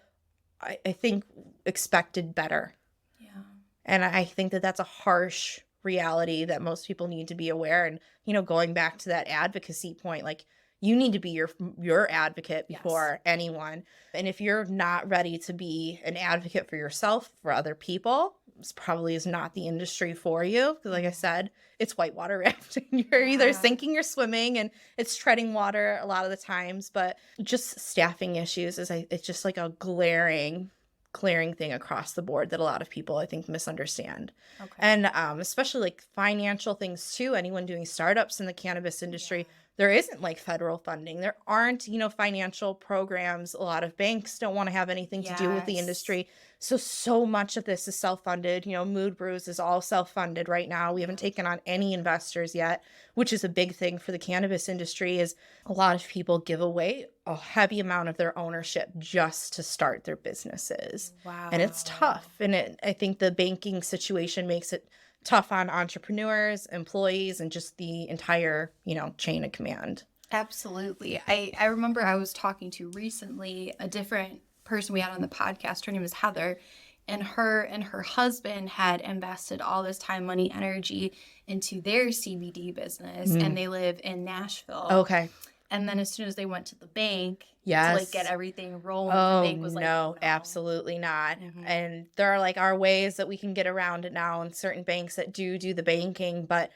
I think expected better. Yeah. And I think that that's a harsh reality that most people need to be aware. And, you know, going back to that advocacy point, like you need to be your advocate before anyone. And if you're not ready to be an advocate for yourself, for other people, this probably is not the industry for you. Because like I said, it's whitewater rafting. You're either sinking or swimming, and it's treading water a lot of the times. But just staffing issues it's just like a glaring thing across the board that a lot of people I think misunderstand. Okay. And especially like financial things too. Anyone doing startups in the cannabis industry, there isn't like federal funding. There aren't, financial programs. A lot of banks don't want to have anything to do with the industry. So much of this is self-funded. Mood Brews is all self-funded right now. We haven't taken on any investors yet, which is a big thing for the cannabis industry. Is a lot of people give away a heavy amount of their ownership just to start their businesses. Wow. And it's tough. And I think the banking situation makes it tough on entrepreneurs, employees, and just the entire, chain of command. Absolutely. I remember I was talking to recently a different person we had on the podcast. Her name is Heather, and her husband had invested all this time, money, energy into their CBD business, and they live in Nashville. Okay. And then as soon as they went to the bank to like get everything rolling, the bank was like, no, absolutely not. And there are ways that we can get around it now in certain banks that do the banking, but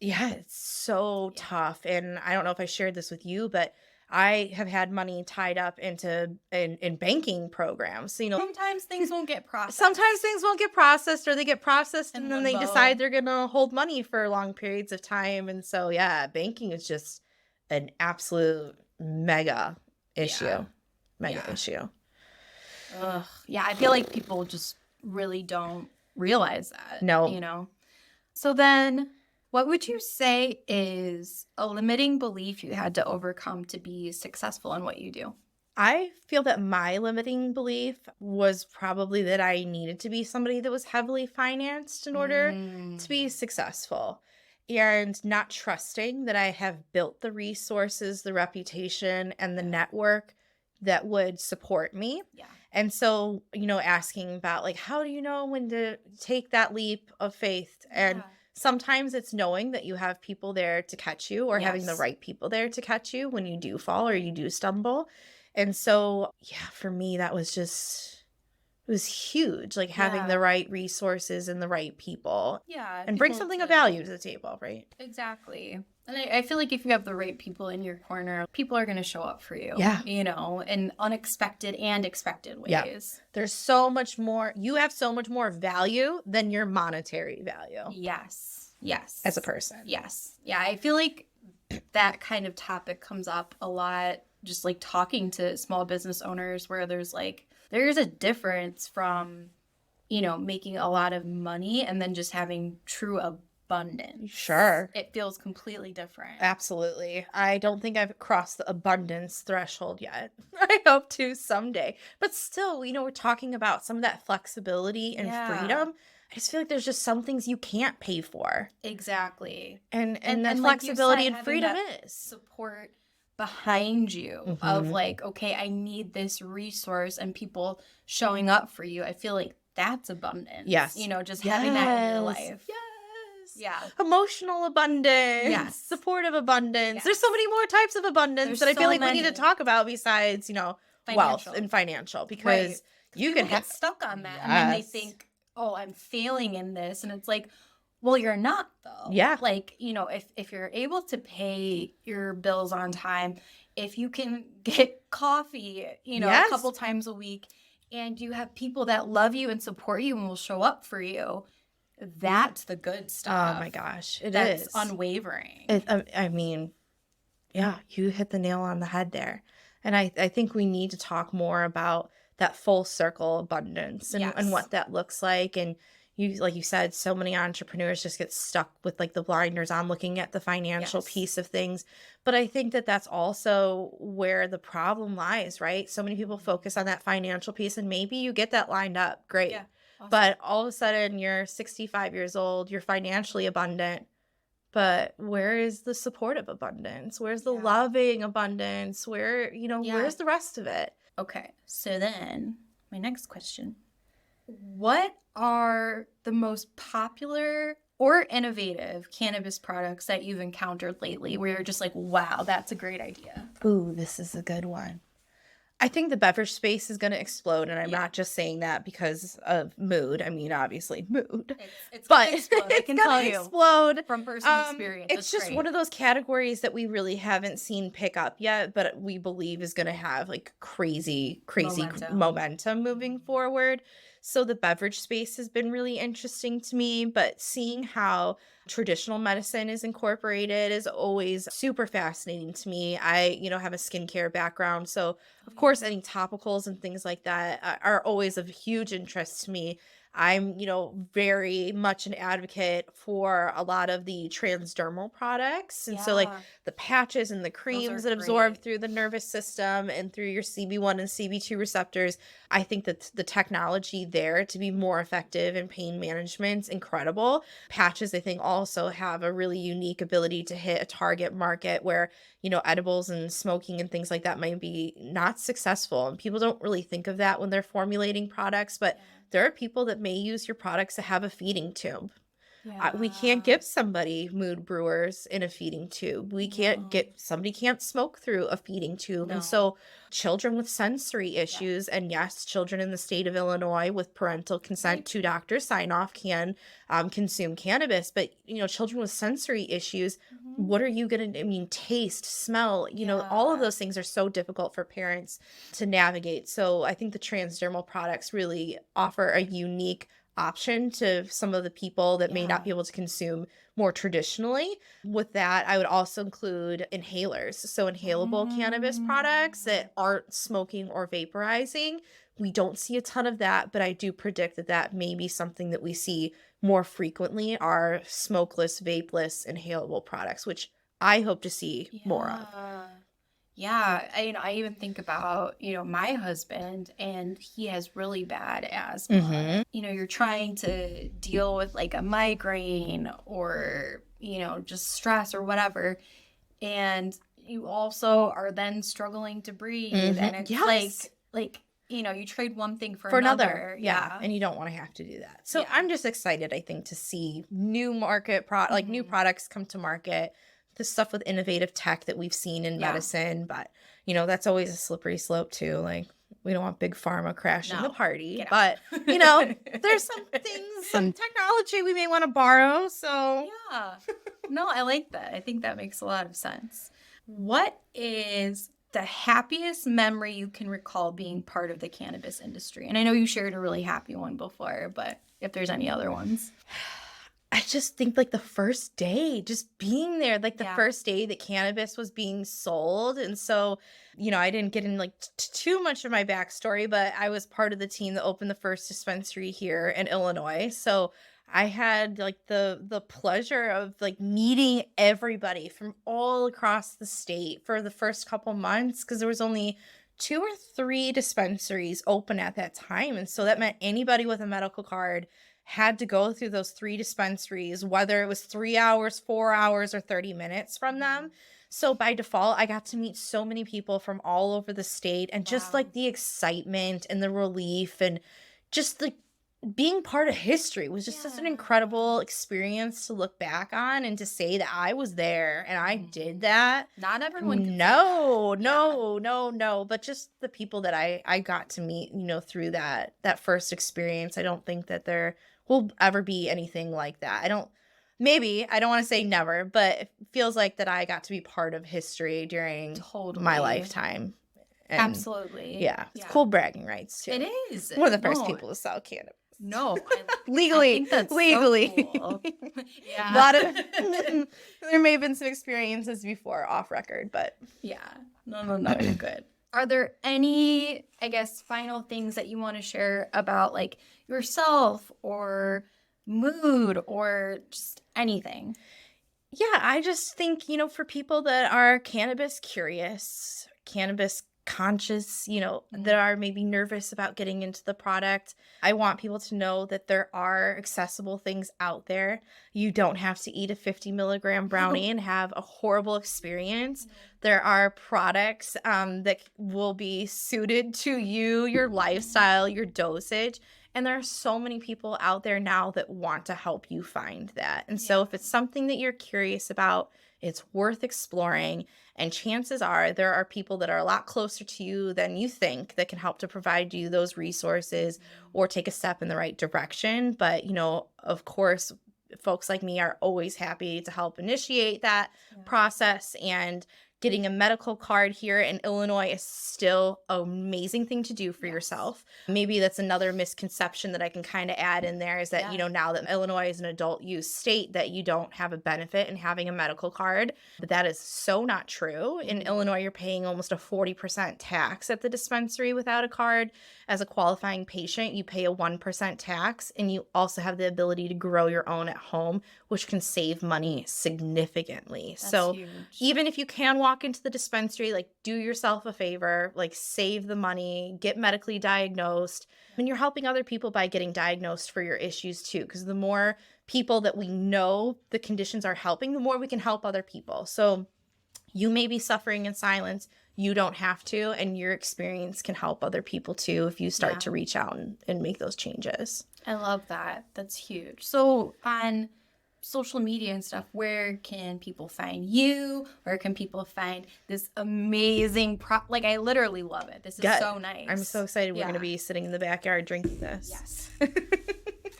it's so tough. And I don't know if I shared this with you, but I have had money tied up in banking programs. Sometimes things won't get processed. Sometimes things won't get processed, or they get processed and then they decide they're going to hold money for long periods of time. And so, banking is just an absolute mega issue. Issue. Ugh. Yeah, I feel like people just really don't realize that. No. So then, what would you say is a limiting belief you had to overcome to be successful in what you do? I feel that my limiting belief was probably that I needed to be somebody that was heavily financed in order to be successful. And not trusting that I have built the resources, the reputation, and the network that would support me. Yeah. And so, asking about like, how do you know when to take that leap of faith? And sometimes it's knowing that you have people there to catch you, or having the right people there to catch you when you do fall or you do stumble. And so, for me, that was just... it was huge, like having the right resources and the right people. Yeah. And bring something of value to the table, right? Exactly. And I feel like if you have the right people in your corner, people are going to show up for you. Yeah. In unexpected and expected ways. Yeah. There's so much more. You have so much more value than your monetary value. Yes. As a person. Yes. Yeah. I feel like that kind of topic comes up a lot, just like talking to small business owners, where there's a difference from, making a lot of money and then just having true abundance. Sure. It feels completely different. Absolutely. I don't think I've crossed the abundance threshold yet. I hope to someday. But still, we're talking about some of that flexibility and freedom. I just feel like there's just some things you can't pay for. Exactly. And that flexibility and freedom is support behind you of like, okay, I need this resource and people showing up for you. I feel like that's abundance. Yes. Just having that in your life. Yes. Yeah. Emotional abundance. Yes. Supportive abundance. Yes. There's so many more types of abundance that I feel like we need to talk about besides, wealth and financial, because you can get stuck on that. And then they think, oh, I'm failing in this. And it's like, well, you're not, though. Yeah. Like, if you're able to pay your bills on time, if you can get coffee, a couple times a week, and you have people that love you and support you and will show up for you, that's the good stuff. Oh, my gosh. That's unwavering. Yeah, you hit the nail on the head there. And I think we need to talk more about that full circle abundance and what that looks like. And like you said, so many entrepreneurs just get stuck with like the blinders on looking at the financial piece of things. But I think that that's also where the problem lies, right? So many people focus on that financial piece, and maybe you get that lined up. Great. Yeah, awesome. But all of a sudden you're 65 years old, you're financially abundant. But where is the supportive abundance? Where's the loving abundance? Where's the rest of it? Okay. So then my next question. What are the most popular or innovative cannabis products that you've encountered lately where you're just like, wow, that's a great idea? Ooh, this is a good one. I think the beverage space is going to explode, and I'm not just saying that because of mood. I mean, obviously mood. It's going to explode. I can tell you explode from personal experience. It's just one of those categories that we really haven't seen pick up yet, but we believe is going to have like crazy momentum moving forward. So the beverage space has been really interesting to me, but seeing how traditional medicine is incorporated is always super fascinating to me. I, have a skincare background, so of course any topicals and things like that are always of huge interest to me. I'm, very much an advocate for a lot of the transdermal products. And so like the patches and the creams that absorb through the nervous system and through your CB1 and CB2 receptors. I think that the technology there to be more effective in pain management is incredible. Patches, I think, also have a really unique ability to hit a target market where, edibles and smoking and things like that might be not successful. And people don't really think of that when they're formulating products, but there are people that may use your products to have a feeding tube. We can't give somebody Mood Brewers in a feeding tube. Somebody can't smoke through a feeding tube. And so children with sensory issues, and yes, children in the state of Illinois with parental consent to doctor sign off can consume cannabis. But, children with sensory issues, what are you going to, taste, smell, all of those things are so difficult for parents to navigate. So I think the transdermal products really offer a unique option to some of the people that may not be able to consume more traditionally. With that, I would also include inhalers. So inhalable cannabis products that aren't smoking or vaporizing. We don't see a ton of that, but I do predict that may be something that we see more frequently are smokeless, vapeless, inhalable products, which I hope to see more of. Yeah, I even think about, my husband, and he has really bad asthma. You're trying to deal with like a migraine or, just stress or whatever. And you also are then struggling to breathe. And it's like, you trade one thing for another. Yeah. And you don't want to have to do that. So I'm just excited, I think, to see new market new products come to market. The stuff with innovative tech that we've seen in medicine, but that's always a slippery slope too. Like, we don't want big pharma crashing the party, but there's some things, some technology we may want to borrow. So no, I like that. I think that makes a lot of sense. What is the happiest memory you can recall being part of the cannabis industry? And I know you shared a really happy one before, but if there's any other ones. I just think like the first day, just being there, like the first day that cannabis was being sold. And so, I didn't get in like too much of my backstory, but I was part of the team that opened the first dispensary here in Illinois. So I had like the pleasure of like meeting everybody from all across the state for the first couple months, because there was only 2 or 3 dispensaries open at that time. And so that meant anybody with a medical card had to go through those 3 dispensaries, whether it was 3 hours, 4 hours, or 30 minutes from them. So by default, I got to meet so many people from all over the state, and just like the excitement and the relief and just the being part of history was just such an incredible experience to look back on and to say that I was there and I did that. Not everyone can No. But just the people that I got to meet, through that first experience, I don't think that there will ever be anything like that. I don't want to say never, but it feels like that I got to be part of history during my lifetime. And absolutely. Yeah. It's cool bragging rights too. It is. One of the first people to sell cannabis. No, legally. I think that's so cool. A lot of there may have been some experiences before off record, but no, you're good. Are there any, I guess, final things that you want to share about like yourself or mood or just anything? Yeah, I just think, for people that are cannabis curious, cannabis conscious, that are maybe nervous about getting into the product, I want people to know that there are accessible things out there. You don't have to eat a 50 milligram brownie and have a horrible experience. There are products that will be suited to you, your lifestyle, your dosage. And there are so many people out there now that want to help you find that. And so if it's something that you're curious about, it's worth exploring. And chances are there are people that are a lot closer to you than you think that can help to provide you those resources or take a step in the right direction. But, of course, folks like me are always happy to help initiate that process. And getting a medical card here in Illinois is still an amazing thing to do for yourself. Maybe that's another misconception that I can kind of add in there is that, now that Illinois is an adult use state, that you don't have a benefit in having a medical card. But that is so not true. In Illinois, you're paying almost a 40% tax at the dispensary without a card. As a qualifying patient, you pay a 1% tax, and you also have the ability to grow your own at home, which can save money significantly. That's huge. Even if you can walk into the dispensary, like do yourself a favor, like save the money, get medically diagnosed. And you're helping other people by getting diagnosed for your issues too, because the more people that we know the conditions are helping, the more we can help other people. So you may be suffering in silence. You don't have to, and your experience can help other people too if you start to reach out and make those changes. I love that. That's huge. So on social media and stuff, where can people find you? Where can people find this amazing like I literally love it. This is so nice. I'm so excited. We're going to be sitting in the backyard drinking this. Yes.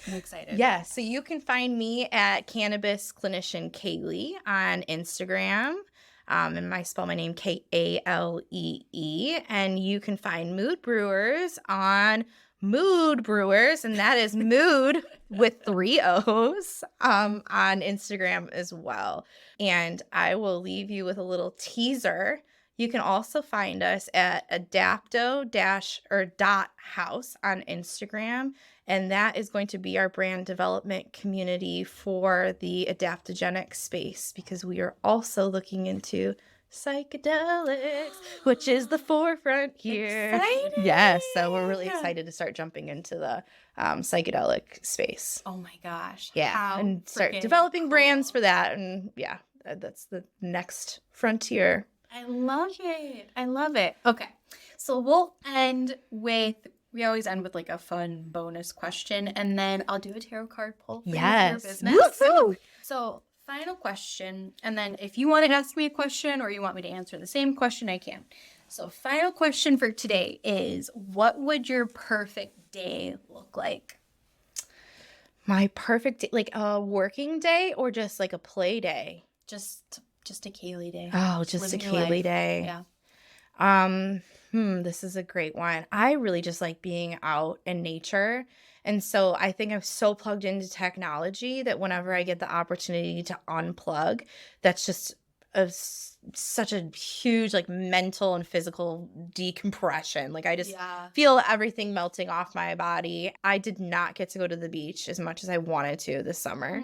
I'm excited. Yeah, so you can find me at Cannabis Clinician Kalee on Instagram. And I spell my name Kalee. And you can find Mood Brewers on Mood Brewers, and that is mood with 3 O's on Instagram as well. And I will leave you with a little teaser. You can also find us at adapto-house on Instagram, and that is going to be our brand development community for the adaptogenic space, because we are also looking into psychedelics, which is the forefront here. Exciting. Yes, so we're really excited to start jumping into the psychedelic space. Oh my gosh. And start developing brands for that. And that's the next frontier. I love it. Okay, so we always end with like a fun bonus question, and then I'll do a tarot card pull for your business. Woo-hoo! So final question, and then if you want to ask me a question or you want me to answer the same question, I can. So final question for today is, what would your perfect day look like? My perfect day, like a working day or just like a play day? Just a Kalee day. Oh, just a Kalee day. Yeah. This is a great one. I really just like being out in nature. And so I think I'm so plugged into technology that whenever I get the opportunity to unplug, that's just such a huge like mental and physical decompression. Like I just feel everything melting off my body. I did not get to go to the beach as much as I wanted to this summer.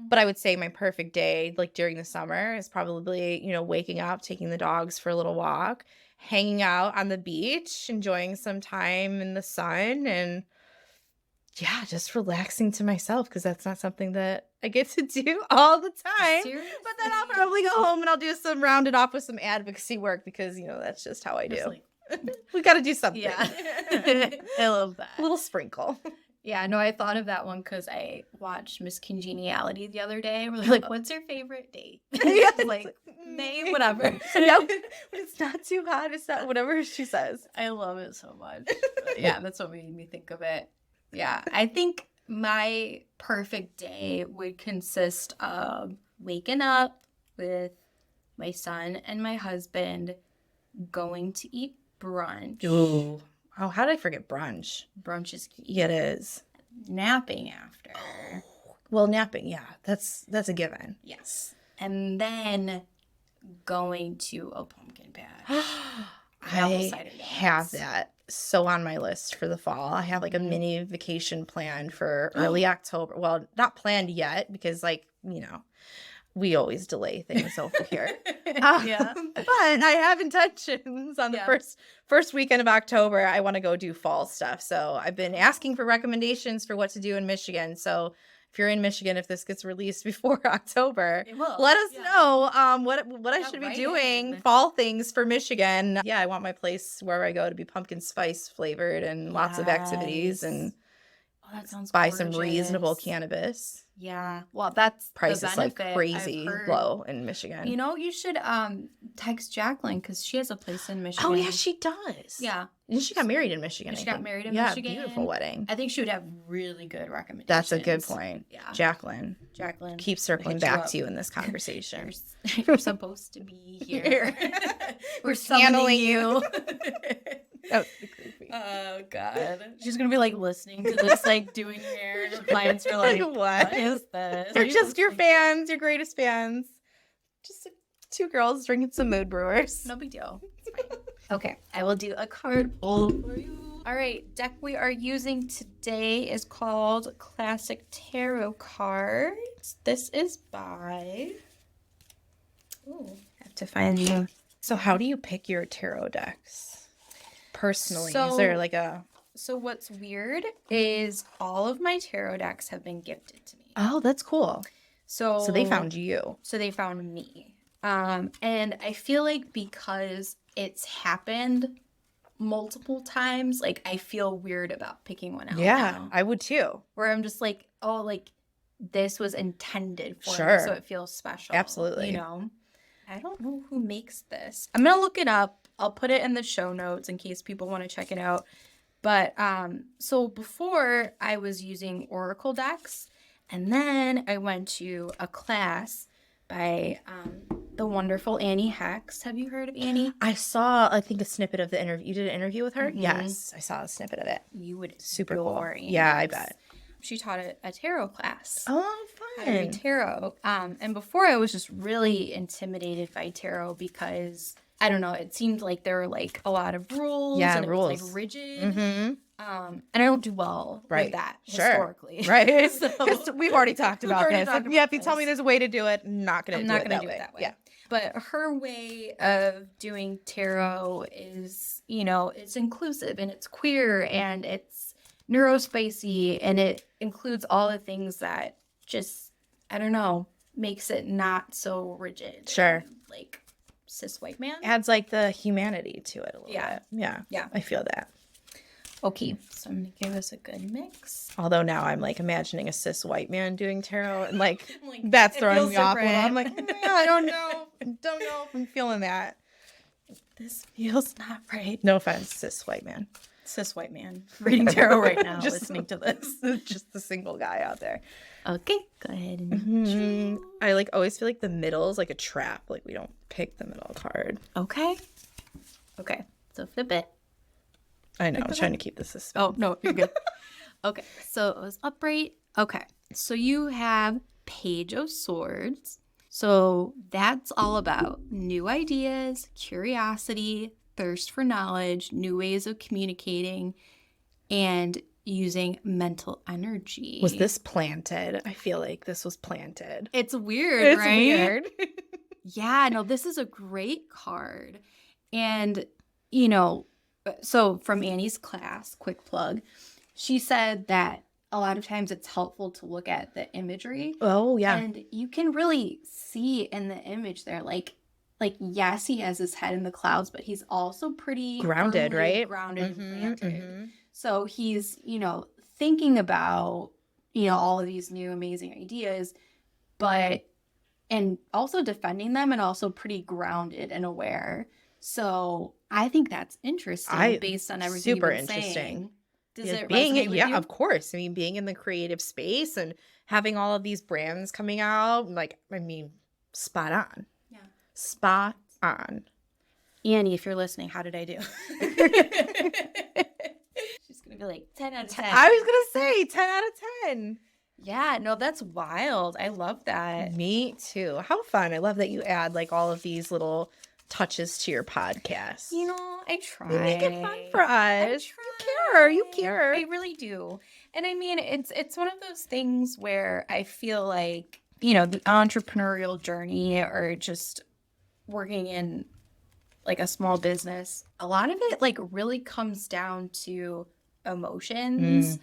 But I would say my perfect day like during the summer is probably, you know, waking up, taking the dogs for a little walk, hanging out on the beach, enjoying some time in the sun, and yeah, just relaxing to myself, because that's not something that I get to do all the time. Seriously? But then I'll probably go home and I'll do some rounded off with some advocacy work, because, you know, that's just how I do. Like, we got to do something. Yeah. I love that. A little sprinkle. Yeah, no, I thought of that one because I watched Miss Congeniality the other day. We're like, what's your favorite date? Yeah, like, May, whatever. Yep. It's not too hot. It's not whatever she says. I love it so much. But yeah, that's what made me think of it. Yeah, I think my perfect day would consist of waking up with my son and my husband, going to eat brunch. Ooh. Oh, how did I forget brunch? Brunch is key. Yeah, it is. Napping after. Well, napping, yeah, that's a given. Yes. And then going to a pumpkin patch. I have that so on my list for the fall. I have like a mini vacation planned for early October. Well, not planned yet, because like, you know, we always delay things over here. Yeah. But I have intentions on the first weekend of October. I want to go do fall stuff. So I've been asking for recommendations for what to do in Michigan. So if you're in Michigan, if this gets released before October, let us know what I should be doing. Fall things for Michigan. Yeah, I want my place where I go to be pumpkin spice flavored and lots of activities, and that sounds buy gorgeous. some reasonable cannabis. Yeah. Well, that's price the is like benefit crazy low in Michigan. You know, you should text Jacqueline, because she has a place in Michigan. Oh, yeah, she does. Yeah. And she got married in Michigan. She got married in Michigan. Michigan. Beautiful wedding. I think she would have really good recommendations. That's a good point. Yeah. Jacqueline. Keep circling back to you in this conversation. You're supposed to be here. We're channeling you. That would be creepy. Oh, God. She's going to be, like, listening to this, like, doing hair, and her clients are like, what is this? They're just your fans, your greatest fans. Just two girls drinking some Mood Brewers. No big deal. It's fine. Okay, I will do a card pull for you. All right, deck we are using today is called Classic Tarot Cards. This is by... Ooh, I have to find you. So how do you pick your tarot decks? Personally, is there like a... So what's weird is all of my tarot decks have been gifted to me. Oh, that's cool. So they found you. So they found me. And I feel like because it's happened multiple times, like I feel weird about picking one out. Yeah, now. I would too. Where I'm just like, oh, like this was intended for me, so it feels special. Absolutely. You know? I don't know who makes this. I'm going to look it up. I'll put it in the show notes in case people want to check it out. But so before I was using Oracle decks, and then I went to a class by the wonderful Annie Hex. Have you heard of Annie? I saw, I think, a snippet of the interview. You did an interview with her? Mm-hmm. Yes, I saw a snippet of it. You would super cool. Annie Yeah, Hex. I bet. She taught a tarot class. Oh, fun. How to read tarot. And before I was just really intimidated by tarot because, I don't know, it seemed like there were like a lot of rules. Yeah, and rules. It was like rigid. Mm-hmm. And I don't do well with that historically. Right. So, we've already talked about this. If you tell me this. there's a way to do it, I'm not going to do it that way. Yeah. But her way of doing tarot is, you know, it's inclusive and it's queer and it's neurospicy and it includes all the things that just, I don't know, makes it not so rigid. Sure. And, like cis white man. Adds like the humanity to it a little bit. Yeah. I feel that. Okay, so I'm going to give us a good mix. Although now I'm like imagining a cis white man doing tarot and like that's throwing me off. I'm like, I don't know. I don't know if I'm feeling that. This feels not right. No offense, cis white man. Cis white man reading tarot right now, listening to this. Just the single guy out there. Okay, go ahead and choose. I like always feel like the middle is like a trap. Like we don't pick the middle card. Okay, so flip it. I know. I'm trying to keep the suspense. Oh, no, you're good. Okay, so it was upright. Okay, so you have Page of Swords, So that's all about new ideas, curiosity, thirst for knowledge, new ways of communicating, and using mental energy. Was this planted? I feel like this was planted. It's weird, right? Weird. Yeah, no, this is a great card. And, you know, so from Annie's class, quick plug, she said that a lot of times it's helpful to look at the imagery. Oh, yeah. And you can really see in the image there, like yes, he has his head in the clouds, but he's also pretty grounded, right? Grounded and planted. So he's, you know, thinking about, you know, all of these new amazing ideas, but, and also defending them, and also pretty grounded and aware. So I think that's interesting based on everything you've been saying. Does it resonate with you? Of course. I mean, being in the creative space and having all of these brands coming out, like, I mean, spot on. Yeah. Spot on. Annie, if you're listening, how did I do? She's going to be like 10 out of 10. I was going to say 10 out of 10. Yeah, no, that's wild. I love that. Me too. How fun. I love that you add like all of these little touches to your podcast. You know, I try. You make it fun for us. You care. I really do. And I mean, it's one of those things where I feel like, you know, the entrepreneurial journey or just working in like a small business, a lot of it like really comes down to emotions.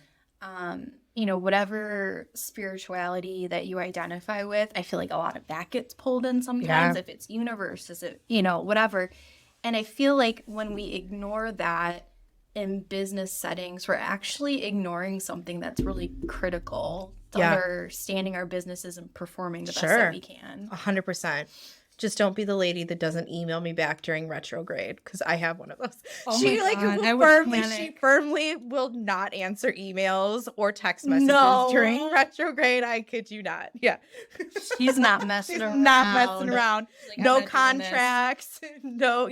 You know, whatever spirituality that you identify with, I feel like a lot of that gets pulled in sometimes. If it's universe, is it, you know, whatever. And I feel like when we ignore that in business settings, we're actually ignoring something that's really critical to understanding our businesses and performing the best that we can. 100%. Just don't be the lady that doesn't email me back during retrograde, because I have one of those. Oh She firmly will not answer emails or text messages during retrograde. I kid you not. Yeah. She's not messing around. Not messing around. Like, no contracts. No,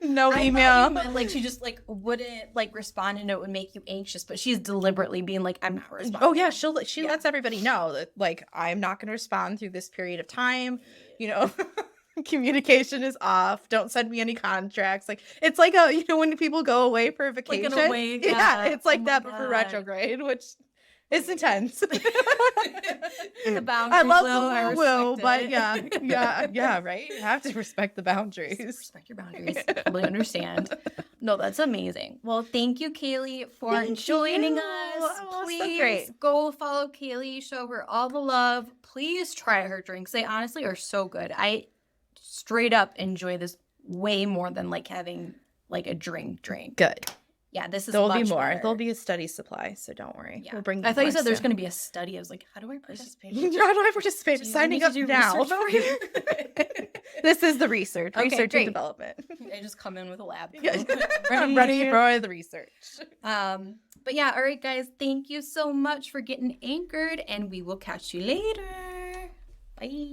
no email. Like she just like wouldn't like respond, and it would make you anxious, but she's deliberately being like, I'm not responding. Oh yeah, she lets everybody know that like I'm not going to respond through this period of time. You know, communication is off. Don't send me any contracts. Like it's like you know, when people go away for a vacation. Like away, it's like that, but for retrograde, which is intense. The boundaries. I love the will, but yeah, right. You have to respect the boundaries. Respect your boundaries. Totally understand. No, that's amazing. Well, thank you, Kalee, for joining us. Oh, Please so go follow Kalee. Show her all the love. Please try her drinks. They honestly are so good. I straight up enjoy this way more than like having like a drink. Good. Yeah, this is There'll be more. Better. There'll be a study supply, so don't worry. Yeah. We'll bring. I thought you said there's going to be a study. I was like, how do I participate? How do I participate? Signing up now. This is the research. Okay, research great. and development. I just come in with a lab. I'm ready for the research. But yeah, all right, guys. Thank you so much for getting anchored, and we will catch you later. Bye.